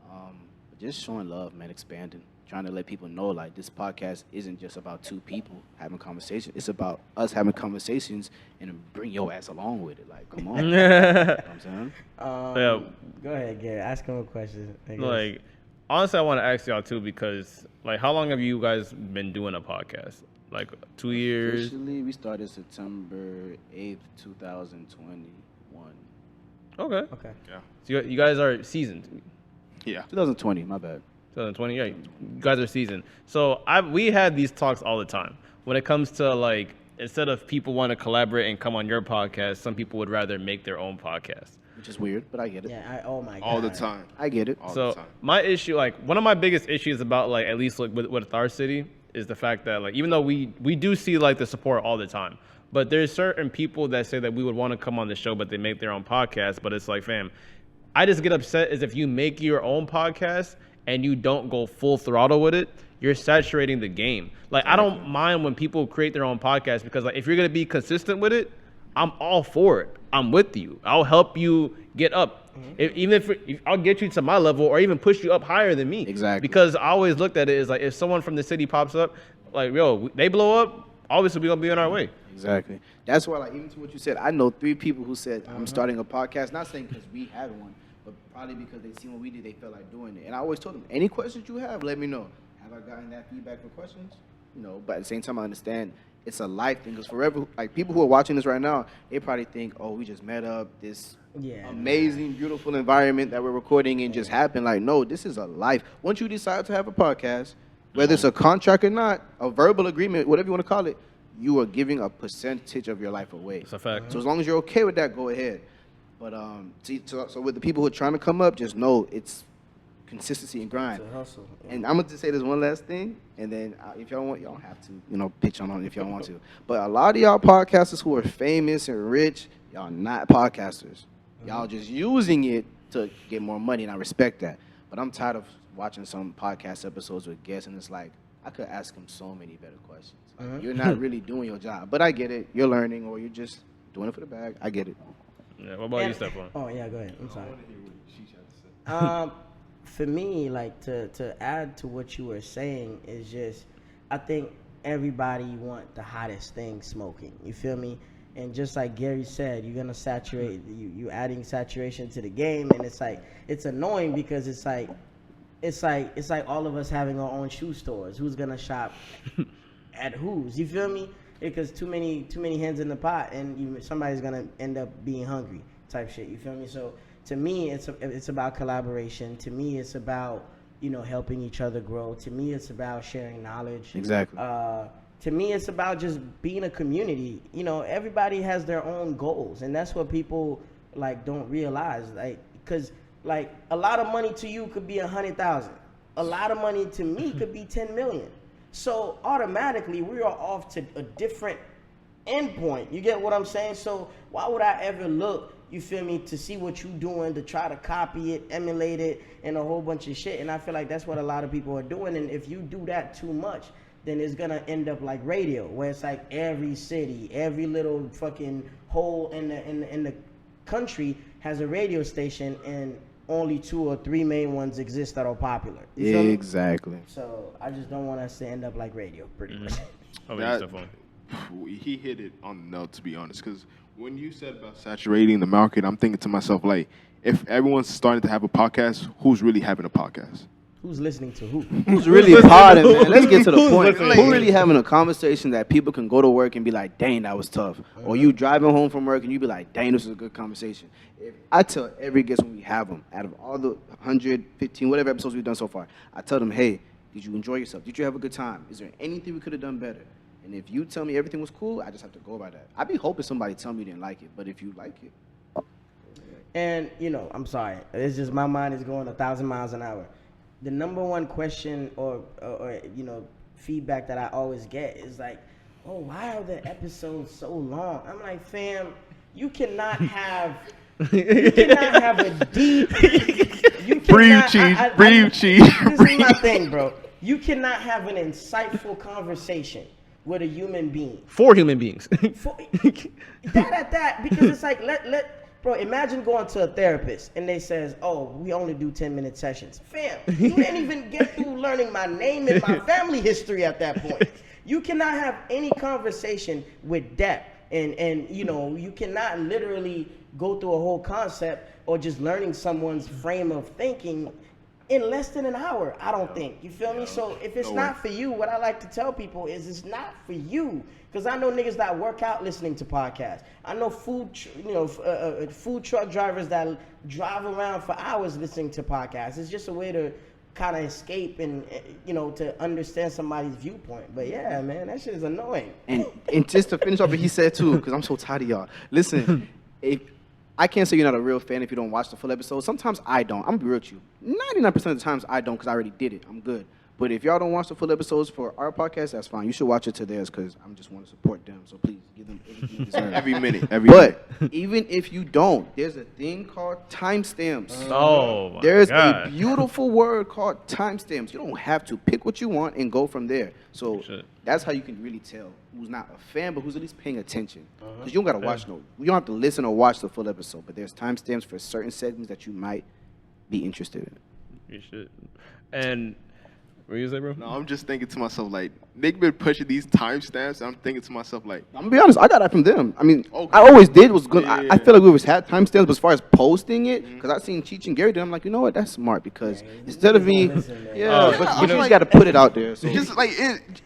But just showing love, man, expanding, trying to let people know, like, this podcast isn't just about two people having conversations. It's about us having conversations and bring your ass along with it. Like, come on. You know what I'm saying? Yeah. Go ahead, Gary. Ask him a question. I guess. Like, honestly, I want to ask y'all too, because, like, how long have you guys been doing a podcast? Like, 2 years? Officially, we started September 8th, 2021. Okay. Okay. Yeah. So you guys are seasoned. Yeah. 2020, my bad. 2020, yeah. You guys are seasoned. So we had these talks all the time. When it comes to, like, instead of people want to collaborate and come on your podcast, some people would rather make their own podcast. Which is weird, but I get it. Yeah. Oh my God. All the time. I get it. All the So time. my issue, like, one of my biggest issues about, like, at least, like, with our city is the fact that, like, even though we do see, like, the support all the time, but there's certain people that say that we would want to come on the show, but they make their own podcast. But it's like, fam, I just get upset is if you make your own podcast and you don't go full throttle with it, you're saturating the game. Like, I don't mind when people create their own podcast, because, like, if you're going to be consistent with it, I'm all for it. I'm with you. I'll help you get up. Even if I'll get you to my level, or even push you up higher than me. Exactly. Because I always looked at it as, like, if someone from the city pops up, like, yo, they blow up, obviously we're going to be on our way. Exactly. That's why, like, even to what you said, I know 3 people who said, I'm starting a podcast. Not saying because we had one, but probably because they seen what we did, they felt like doing it. And I always told them, any questions you have, let me know. Have I gotten that feedback for questions? You know, but at the same time, I understand it's a life thing. Because forever, like people who are watching this right now, they probably think, oh, we just met up, this amazing, beautiful environment that we're recording and just happened. Like, no, this is a life. Once you decide to have a podcast, whether it's a contract or not, a verbal agreement, whatever you want to call it, you are giving a percentage of your life away. It's a fact. So as long as you're okay with that, go ahead. But so with the people who are trying to come up, just know it's consistency and grind. It's a hustle. Yeah. And I'm gonna just say this one last thing, and then if y'all want, y'all don't have to, pitch on it if y'all want to. But a lot of y'all podcasters who are famous and rich, y'all not podcasters. Y'all just using it to get more money, and I respect that. But I'm tired of watching some podcast episodes with guests, and it's like, I could ask them so many better questions. Like, you're not really doing your job. But I get it. You're learning, or you're just doing it for the bag. I get it. Yeah, what about you, Stephon? Oh, yeah, go ahead. I'm sorry. For me, like, to add to what you were saying is just, I think everybody want the hottest thing smoking. You feel me? And just like Gary said, you're gonna saturate. You adding saturation to the game, and it's like it's annoying because it's like all of us having our own shoe stores. Who's gonna shop at whose? You feel me? Because too many hands in the pot, and somebody's gonna end up being hungry, type shit. You feel me? So to me, it's about collaboration. To me, it's about helping each other grow. To me, it's about sharing knowledge. Exactly. To me, it's about just being a community. Everybody has their own goals, and that's what people don't realize. Because a lot of money to you could be 100,000. A lot of money to me could be 10 million. So automatically, we are off to a different endpoint. You get what I'm saying? So why would I ever look? You feel me? To see what you doing, to try to copy it, emulate it, and a whole bunch of shit. And I feel like that's what a lot of people are doing. And if you do that too much, then it's gonna end up like radio, where it's like every city, every little fucking hole in the country has a radio station, and only 2 or 3 main ones exist that are popular. You feel me? Exactly. So I just don't want us to end up like radio, pretty much. He hit it on the note, to be honest, because when you said about saturating the market, I'm thinking to myself, like, if everyone's starting to have a podcast, who's really having a podcast? Who's listening to who? Who's really podding, man? Let's get to the point. Who really having a conversation that people can go to work and be like, dang, that was tough. Or you driving home from work and you be like, dang, this was a good conversation. I tell every guest when we have them, out of all the 115, whatever episodes we've done so far, I tell them, hey, did you enjoy yourself? Did you have a good time? Is there anything we could have done better? And if you tell me everything was cool, I just have to go by that. I be hoping somebody tell me you didn't like it, but if you like it. And, I'm sorry. It's just my mind is going 1,000 miles an hour. The number one question or feedback that I always get is like, oh, why are the episodes so long? I'm like, fam, you cannot have a deep. Breathe, cheese. This is my thing, bro. You cannot have an insightful conversation with a human being. 4 human beings. That because it's like bro, imagine going to a therapist and they says, oh, we only do 10-minute sessions. Fam, you didn't even get through learning my name and my family history at that point. You cannot have any conversation with depth. And you cannot literally go through a whole concept or just learning someone's frame of thinking in less than an hour, I don't think. You feel me? So if it's not for you, what I like to tell people is it's not for you. Because I know niggas that work out listening to podcasts. I know food truck drivers that drive around for hours listening to podcasts. It's just a way to kind of escape and, to understand somebody's viewpoint. But yeah, man, that shit is annoying. And just to finish off what he said too, because I'm so tired of y'all. Listen, I can't say you're not a real fan if you don't watch the full episode. Sometimes I don't. I'm gonna be real with you. 99% of the times I don't because I already did it. I'm good. But if y'all don't watch the full episodes for our podcast, that's fine. You should watch it to theirs because I just want to support them. So please give them everything they deserve. Every minute. But even if you don't, there's a thing called timestamps. Oh, my There's God. a beautiful word called timestamps. You don't have to pick what you want and go from there. So that's how you can really tell who's not a fan, but who's at least paying attention. Because you don't got to watch you don't have to listen or watch the full episode, but there's timestamps for certain segments that you might be interested in. You should. And What you say, bro? No, I'm just thinking to myself, like, they been pushing these timestamps. I'm thinking to myself, like, I'm gonna be honest, I got that from them. I mean, Okay. I always did was good. Yeah, I feel like we always had timestamps, but as far as posting it, because I seen Cheech and Gary do it, I'm like, you know what, that's smart because instead of me, listen, man. but you you know- got to put it out there. So just like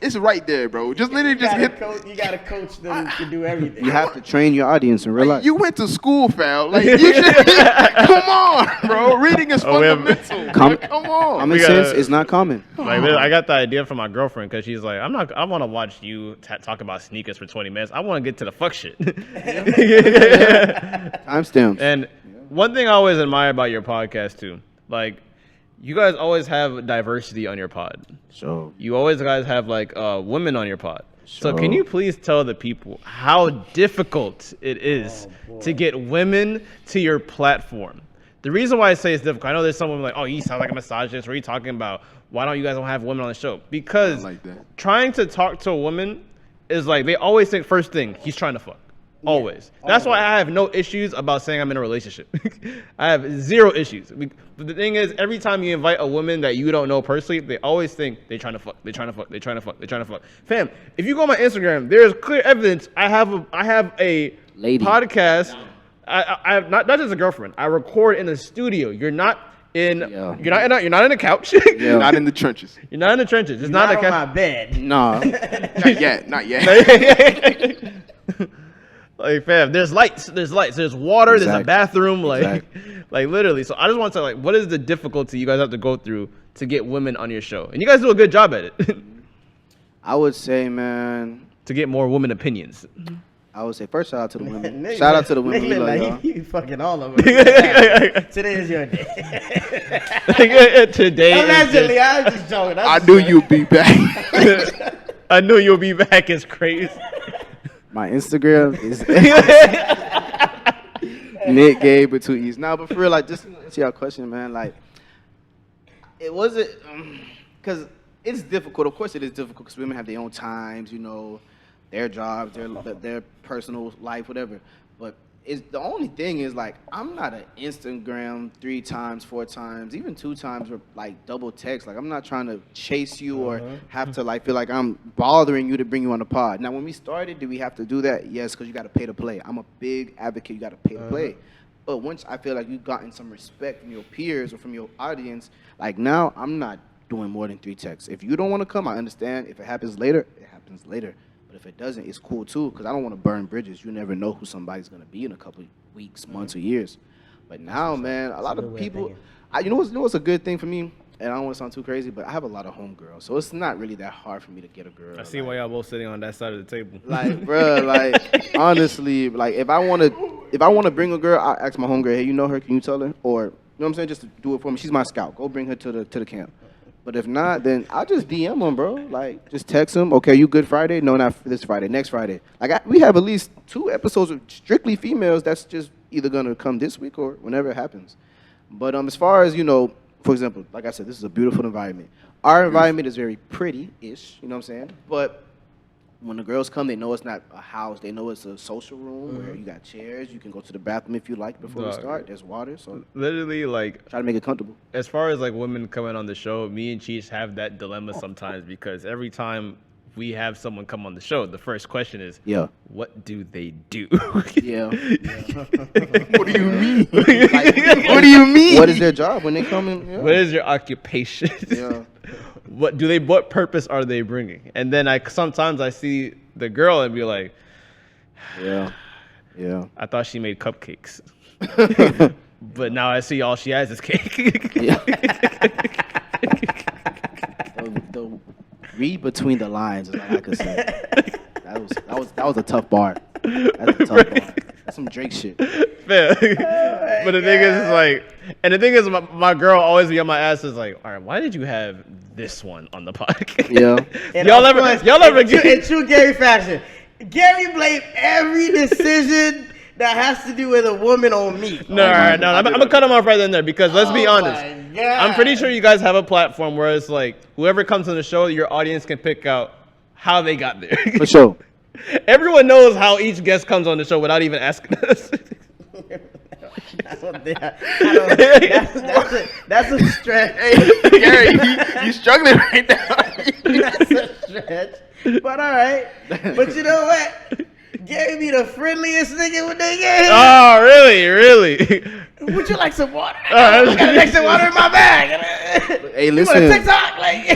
it's right there, bro. Just literally just hit. You gotta coach them to do everything. you have to train your audience in real Like, life. you went to school, fam. Like, you should. Come on, bro. Reading is Oh, we have- fundamental. Com- Come on. Common We gotta- sense is not common. Like, I got the idea from my girlfriend because she's like, I want to watch you talk about sneakers for 20 minutes. I want to get to the fuck shit. Timestamps. And one thing I always admire about your podcast too, like, you guys always have diversity on your pod. So You always guys have like women on your pod. So Sure. can you please tell the people how difficult it is to get women to your platform? The reason why I say it's difficult, I know there's someone like, oh, you sound like a misogynist. What are you talking about? Why don't you guys don't have women on the show? Because I like that. trying to talk to a woman is like, they always think first thing, he's trying to fuck. Always. That's why I have no issues about saying I'm in a relationship. I have zero issues. But the thing is, every time you invite a woman that you don't know personally, they always think they're trying to fuck. They're trying to fuck. They're trying to fuck. They're trying to fuck. Fam, if you go on my Instagram, there's clear evidence. I have a Lady. podcast. I have not just a girlfriend. I record in a studio. You're not in. Yeah. You're not in a couch. Yeah. Not in the trenches. You're not in the trenches. It's not not, on a my couch. bed. nah. Not yet. Not yet. Like, fam, there's lights, there's water, there's a Exactly. bathroom, like, Exactly. like literally. So I just want to like, what is the difficulty you guys have to go through to get women on your show? And you guys do a good job at it. I would say, man. To get more women opinions. I would say first shout out to the women. Nigga, Shout out to the women. nigga We love like, y'all. you fucking all of them. Today is your day. Today, Allegedly, I was just joking. I knew you'd be back. I knew you'll be back. It's crazy. My Instagram is Nick Gabe with 2 E's. Nah, but for real, like, just to answer your question, man, like, it wasn't, because it's difficult. Of course it is difficult because women have their own times, you know, their jobs, their personal life, whatever. But it's, the only thing is, like, I'm not an Instagram 3 times, 4 times, even 2 times, or like double text. Like, I'm not trying to chase you or have to like feel like I'm bothering you to bring you on the pod. Now, when we started, did we have to do that? Yes, because you got to pay to play. I'm a big advocate. You got to pay to play. But once I feel like you've gotten some respect from your peers or from your audience, like now I'm not doing more than 3 texts. If you don't want to come, I understand. If it happens later, it happens later. But if it doesn't, it's cool too, because I don't want to burn bridges. You never know who somebody's going to be in a couple of weeks, months, or years. But now, man, a lot of people, you know what's a good thing for me? And I don't want to sound too crazy, but I have a lot of homegirls. So it's not really that hard for me to get a girl. I see why y'all both sitting on that side of the table. Like, bro, like, honestly, like, if I want to bring a girl, I ask my homegirl, hey, you know her? Can you tell her? Or, you know what I'm saying? Just to do it for me. She's my scout. Go bring her to the camp. But if not, then I'll just DM them, bro. Like, just text them. Okay, you good Friday? No, not this Friday. Next Friday. Like, we have at least 2 episodes of strictly females. That's just either gonna come this week or whenever it happens. But as far as, you know, for example, like I said, this is a beautiful environment. Our environment is very pretty-ish. You know what I'm saying? But when the girls come, they know it's not a house. They know it's a social room where you got chairs. You can go to the bathroom if you like before we Dog. start. There's water, so Literally, like, try to make it comfortable. as far as like women coming on the show, me and Cheech have that dilemma sometimes because every time we have someone come on the show, the first question is, Yeah. what do they do? Yeah. What do you mean? What do you mean? What is their job when they come in? Yeah. What is your occupation? Yeah. What purpose are they bringing? And then sometimes I see the girl and be like, Yeah. Yeah. I thought she made cupcakes. But now I see all she has is cake. Yeah. the read between the lines is all I could say. That was a tough bar. That's a tough bar. That's some Drake shit. But the thing is like, and the thing is, my girl always be on my ass is like, all right, why did you have this one on the podcast? Yeah. And y'all of ever course, in true Gary fashion, Gary blamed every decision that has to do with a woman on me. No, I'm gonna cut him off right then there because let's be honest. my God. I'm pretty sure you guys have a platform where it's like whoever comes on the show, your audience can pick out how they got there. For sure. Everyone knows how each guest comes on the show without even asking us. That's a stretch. Hey, Gary, you struggling right now. That's a stretch. But all right. But you know what? Gary be the friendliest nigga with the game. Oh, really? Would you like some water? I got an extra water in my bag. Hey, You listen. want a TikTok? Like,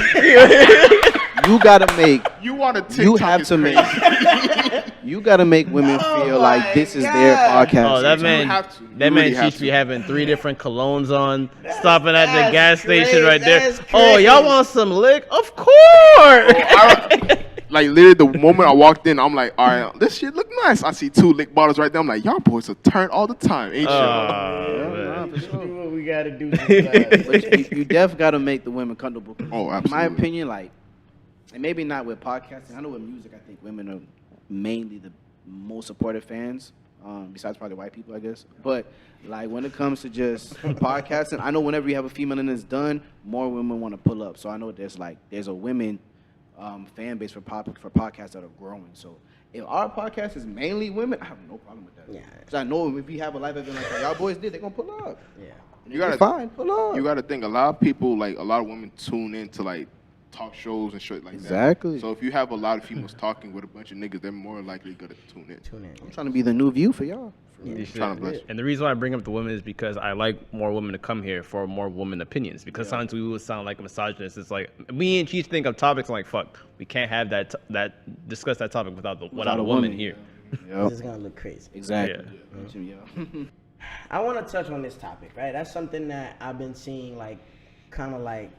You gotta make. You want a TikTok? You have is to make. crazy. You gotta make women Oh feel my like this is their God. podcast. Oh, that You man, have to. You that really man have should be to. having 3 different colognes on, stopping at the that's gas station crazy. right there. That's Oh, y'all crazy. want some lick? Of course. Like literally, the moment I walked in, I'm like, all right, this shit look nice. I see 2 lick bottles right there. I'm like, y'all boys are turned all the time, ain't you? Yeah, man. for sure. do what we gotta do. Sometimes. But you def gotta make the women comfortable. Oh, In my absolutely. opinion, like, and maybe not with podcasting. I know with music, I think women are mainly the most supportive fans, besides probably white people, I guess. But like when it comes to just podcasting, I know whenever you have a female and it's done, more women want to pull up. So I know there's a women fan base for podcasts that are growing. So if our podcast is mainly women, I have no problem with that. Yeah. Because I know if we have a live event like that, y'all boys did, they're gonna pull up. Yeah. You gotta fine, pull up. You gotta think a lot of people, like a lot of women, tune into like talk shows and shit like Exactly. that. So if you have a lot of females talking with a bunch of niggas, they're more likely gonna tune in. Tune in. I'm trying to be the new view for y'all. You should. Trying to bless you. And the reason why I bring up the women is because I like more women to come here for more women opinions. Because sometimes we would sound like misogynists. It's like me and Cheech think of topics like fuck. We can't have that discuss that topic without a woman here. Yep. This is gonna look crazy. Exactly. Yeah. Yeah. I want to touch on this topic, right? That's something that I've been seeing, like, kind of like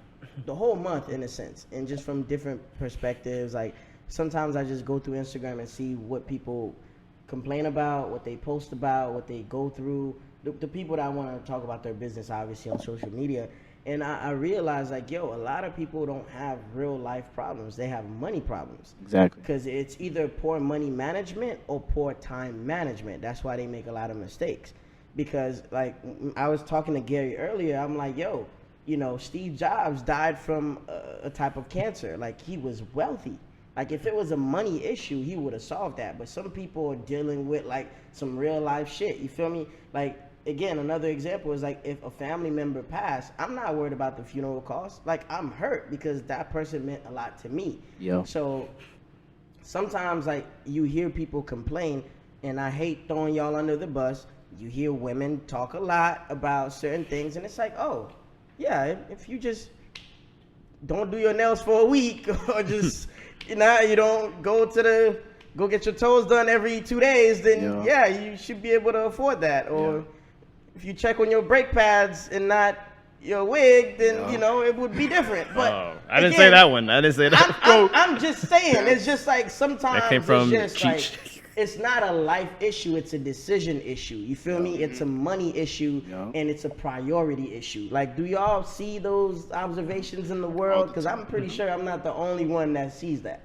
the whole month in a sense, and just from different perspectives. Like, sometimes I just go through Instagram and see what people complain about, what they post about, what they go through. The people that want to talk about their business, obviously, on social media. And I realize, like, yo, a lot of people don't have real life problems. They have money problems. Exactly. Because it's either poor money management or poor time management. That's why they make a lot of mistakes. Because, like, I was talking to Gary earlier. I'm like, yo, you know, Steve Jobs died from a type of cancer. Like, he was wealthy. Like, if it was a money issue, he would have solved that. But some people are dealing with, like, some real life shit. You feel me? Like, again, another example is, like, if a family member passed, I'm not worried about the funeral costs. Like, I'm hurt because that person meant a lot to me. Yeah. So sometimes, like, you hear people complain, and I hate throwing y'all under the bus. You hear women talk a lot about certain things, and it's like, oh, yeah, if you just don't do your nails for a week, or just, you know, you don't go get your toes done every 2 days, then yeah, you should be able to afford that. Or if you check on your brake pads and not your wig, then you know it would be different. But I didn't say that one. I didn't say that. I'm just saying, it's just like sometimes That came from it's just like, Cheech. it's not a life issue, it's a decision issue. You feel me? It's a money issue, and it's a priority issue. Like, do y'all see those observations in the world? Because I'm pretty sure I'm not the only one that sees that.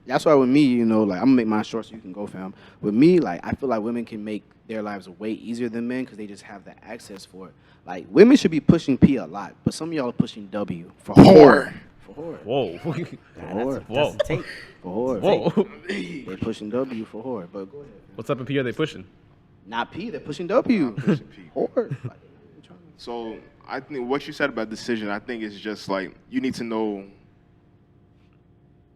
That's why with me, you know, like, I'm gonna make mine short so you can go, fam. With me, like, I feel like women can make their lives way easier than men because they just have the access for it. Like, women should be pushing P a lot, but some of y'all are pushing W for whore. For whore. Whoa. For whore. Whoa. That's a tape. For whore. Whoa. They're pushing W for whore. But go ahead. What's up in P are they pushing? Not P, they're pushing W. pushing P. Whore. Like, So I think what you said about decision, I think it's just like you need to know.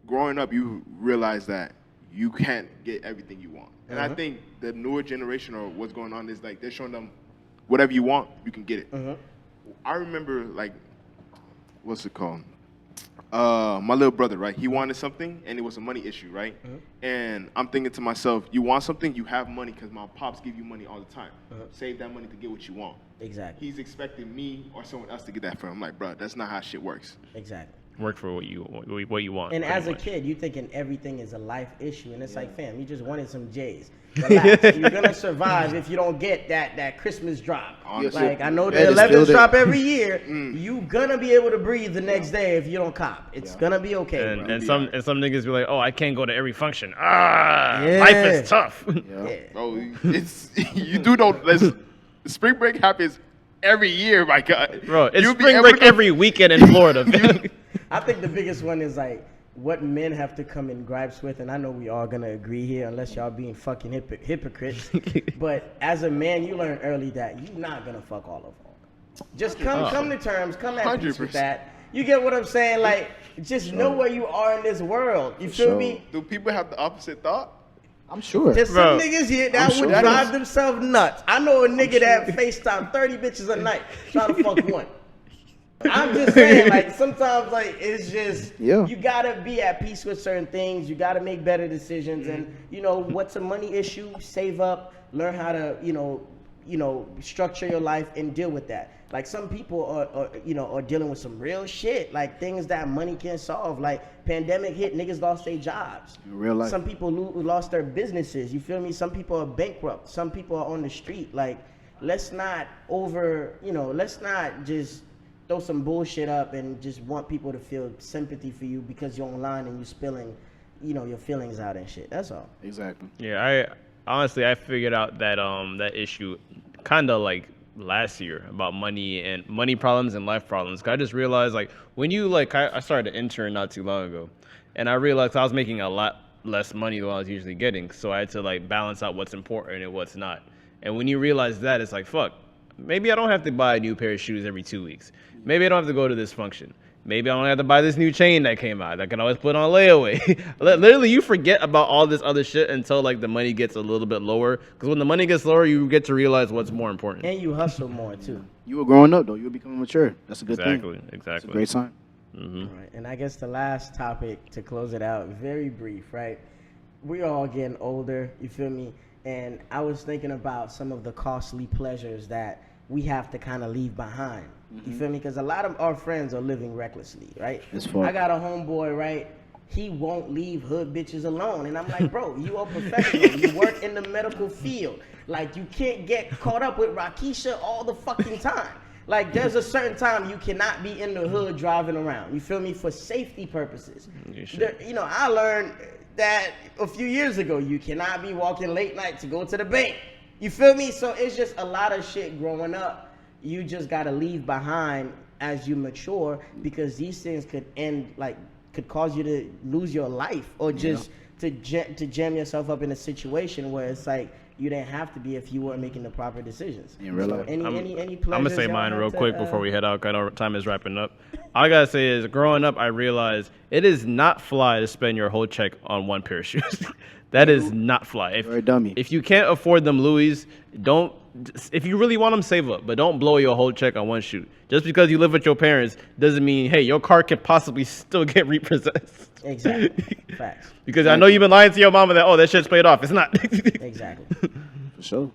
Growing up, you realize that you can't get everything you want, and I think the newer generation or what's going on is like they're showing them whatever you want, you can get it. I remember like, what's it called? My little brother, right? He wanted something, and it was a money issue, right? And I'm thinking to myself, you want something, you have money because my pops give you money all the time. Save that money to get what you want. Exactly. He's expecting me or someone else to get that for him. I'm like, bro, that's not how shit works. Exactly. Work for what you want. And pretty as a much. kid, you thinking everything is a life issue, and it's like, fam, you just wanted some J's. Relax. You're gonna survive if you don't get that Christmas drop. Like, I know the 11th drop every year. You gonna be able to breathe the next day if you don't cop. It's gonna be okay. And, bro. and some niggas be like, oh, I can't go to every function. Life is tough. Bro, it's you do know. Spring break happens every year, my God. Bro, it's You'll be spring able break to- every weekend in Florida. I think the biggest one is like what men have to come in gripes with, and I know we all gonna agree here, unless y'all being fucking hypocrites. But as a man, you learn early that you're not gonna fuck all of them. Just come to terms, come at peace with 100%. that. You get what I'm saying? Like, just know where you are in this world. You feel me? Do people have the opposite thought? I'm sure. There's some niggas here that I'm would sure. drive themselves nuts. I know a nigga that FaceTime 30 bitches a night trying to fuck one. I'm just saying, like, sometimes, like, it's just, you gotta be at peace with certain things. You gotta make better decisions. And, you know, what's a money issue? Save up, learn how to, you know, structure your life and deal with that. Like, some people are dealing with some real shit, like things that money can't solve. Like, pandemic hit, niggas lost their jobs. In real life. Some people lost their businesses. You feel me? Some people are bankrupt. Some people are on the street. Like, let's not let's not just throw some bullshit up and just want people to feel sympathy for you because you're online and you're spilling, your feelings out and shit. That's all. Exactly. Yeah, I figured out that that issue kind of like last year about money problems and life problems. 'Cause I just realized, like, when you I started to intern not too long ago, and I realized I was making a lot less money than I was usually getting, so I had to like balance out what's important and what's not. And when you realize that, it's like, fuck, maybe I don't have to buy a new pair of shoes every 2 weeks. Maybe I don't have to go to this function. Maybe I don't have to buy this new chain that came out. I can always put on layaway. Literally, you forget about all this other shit until like the money gets a little bit lower. Because when the money gets lower, you get to realize what's more important. And you hustle more too. You were growing up though. You were becoming mature. That's a good thing. Exactly. That's a great sign. Mm-hmm. All right. And I guess the last topic to close it out, very brief, right? We're all getting older. You feel me? And I was thinking about some of the costly pleasures that we have to kind of leave behind. You feel me? Because a lot of our friends are living recklessly, right? I got a homeboy, right? He won't leave hood bitches alone. And I'm like, bro, you are professional. You work in the medical field. Like, you can't get caught up with Rakisha all the fucking time. Like, there's a certain time you cannot be in the hood driving around. You feel me? For safety purposes. I learned that a few years ago, you cannot be walking late night to go to the bank. You feel me? So it's just a lot of shit growing up. You just got to leave behind as you mature, because these things could could cause you to lose your life, or just to jam yourself up in a situation where it's like you didn't have to be if you weren't making the proper decisions. In real life. Any pleasures? I'm gonna say mine real quick before we head out. I know time is wrapping up. All I gotta say is, growing up, I realized it is not fly to spend your whole check on one pair of shoes. That is not fly. You're a dummy. If you can't afford them Louis, don't. If you really want them, save up, but don't blow your whole check on one shoe. Just because you live with your parents doesn't mean, hey, your car could possibly still get repossessed. Exactly. Facts. Because I know you've been lying to your mama that shit's paid off. It's not. Exactly. For sure.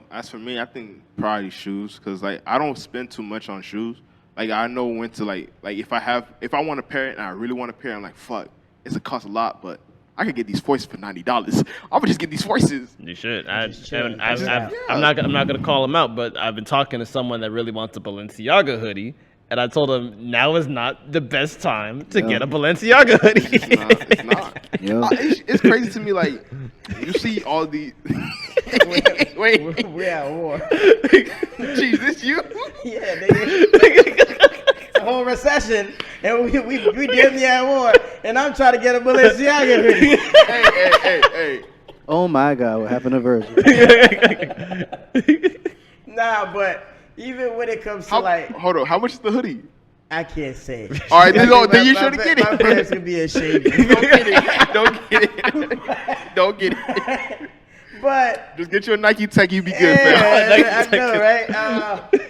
As for me, I think probably shoes, because like I don't spend too much on shoes. Like, I know when to like if I want a pair and I really want a pair, I'm like, fuck, it's a cost a lot, but I could get these voices for $90. I'm gonna just get these voices. You should. I'm not gonna call him out, but I've been talking to someone that really wants a Balenciaga hoodie, and I told him now is not the best time to get a Balenciaga hoodie. It's not. Yeah. It's crazy to me. Like, you see all the. Wait. We're at war. Jeez, this you? Yeah, nigga. whole recession, and we damn near at war, and I'm trying to get a Balenciaga hoodie. Hey. Oh my God, what happened to Virgil? Nah, but even when it comes to hold on, how much is the hoodie? I can't say. All right, then you should get it. My parents could be ashamed. Don't get it. But just get your Nike Tech, you be good, I know, right?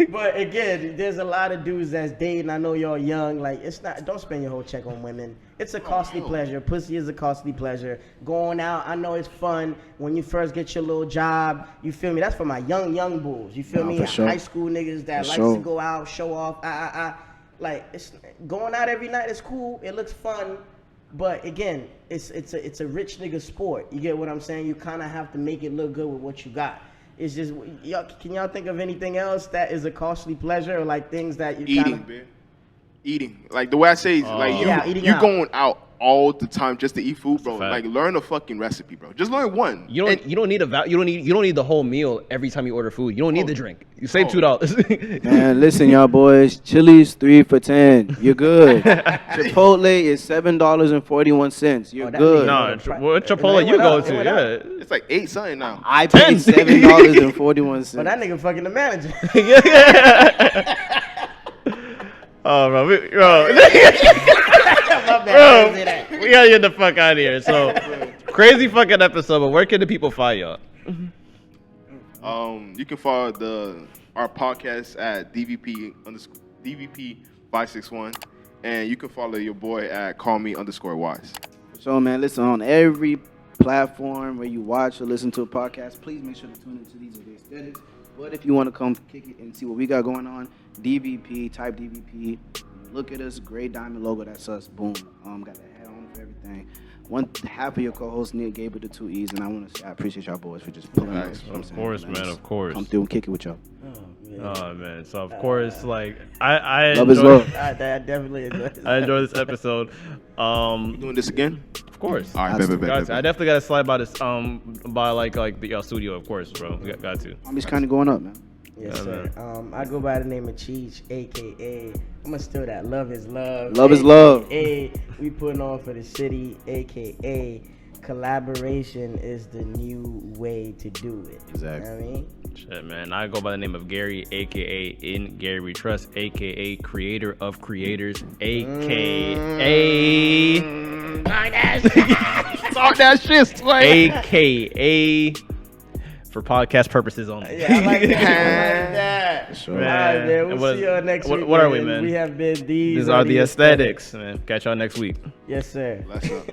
But again, there's a lot of dudes that's dating. I know y'all young. Like, it's not. Don't spend your whole check on women. It's a costly pleasure. Pussy is a costly pleasure. Going out, I know it's fun when you first get your little job. You feel me? That's for my young bulls. You feel me? Sure. High school niggas that likes to go out, show off. Like, it's going out every night is cool. It looks fun. But again, it's a rich nigga sport. You get what I'm saying? You kind of have to make it look good with what you got. It's just, can y'all think of anything else that is a costly pleasure, or like things that you eating, man. Eating. Like the way I say is, like you going out all the time just to eat food, bro. Fact. Like learn a fucking recipe, bro. Just learn one. You don't need the whole meal every time you order food. You don't need the drink. You save $2. Man, listen, y'all boys. Chili's 3 for $10. You're good. Chipotle is $7.41. You're good. No, what Chipotle you go to? Yeah. It's like 8 something now. I paid $7.41. But that nigga fucking the manager. Oh, bro, My bad, I didn't say that. we gotta get the fuck out of here. So, crazy fucking episode. But where can the people find y'all? You can follow our podcast at DVP561, and you can follow your boy at callme_wise. So, man, listen, on every platform where you watch or listen to a podcast, please make sure to tune into These Are the Aesthetics. But if you want to come kick it and see what we got going on, DVP, type DVP. Look at us, gray diamond logo, that's us. Boom. Got the hat on for everything. One half of your co-host, Nick, gave it the 2 E's, and I want to say I appreciate y'all boys for just pulling us. Of course, man. Of course. Come through and kick it with y'all. Oh man. So of course, like I Love is enjoy, love. I definitely enjoy this. I enjoy this episode. You doing this again? Of course. All right, bet. I definitely gotta slide by this by like the studio, of course, bro. We got to. I'm just kind of going up, man. Yes, sir. I go by the name of Cheech, aka I'm gonna steal that. Love is love. Love is love. AKA we putting on for the city, aka collaboration is the new way to do it. Exactly. You know what I mean? Shit, man. I go by the name of Gary, aka In Gary We Trust, aka Creator of Creators, aka Talk that shit, Sway. aka for podcast purposes only. Yeah, I like that. Sure. All right, man. We'll What- see y'all next week. what are we, man? We have been These are the aesthetics, man. Catch y'all next week. Yes, sir. Bless up.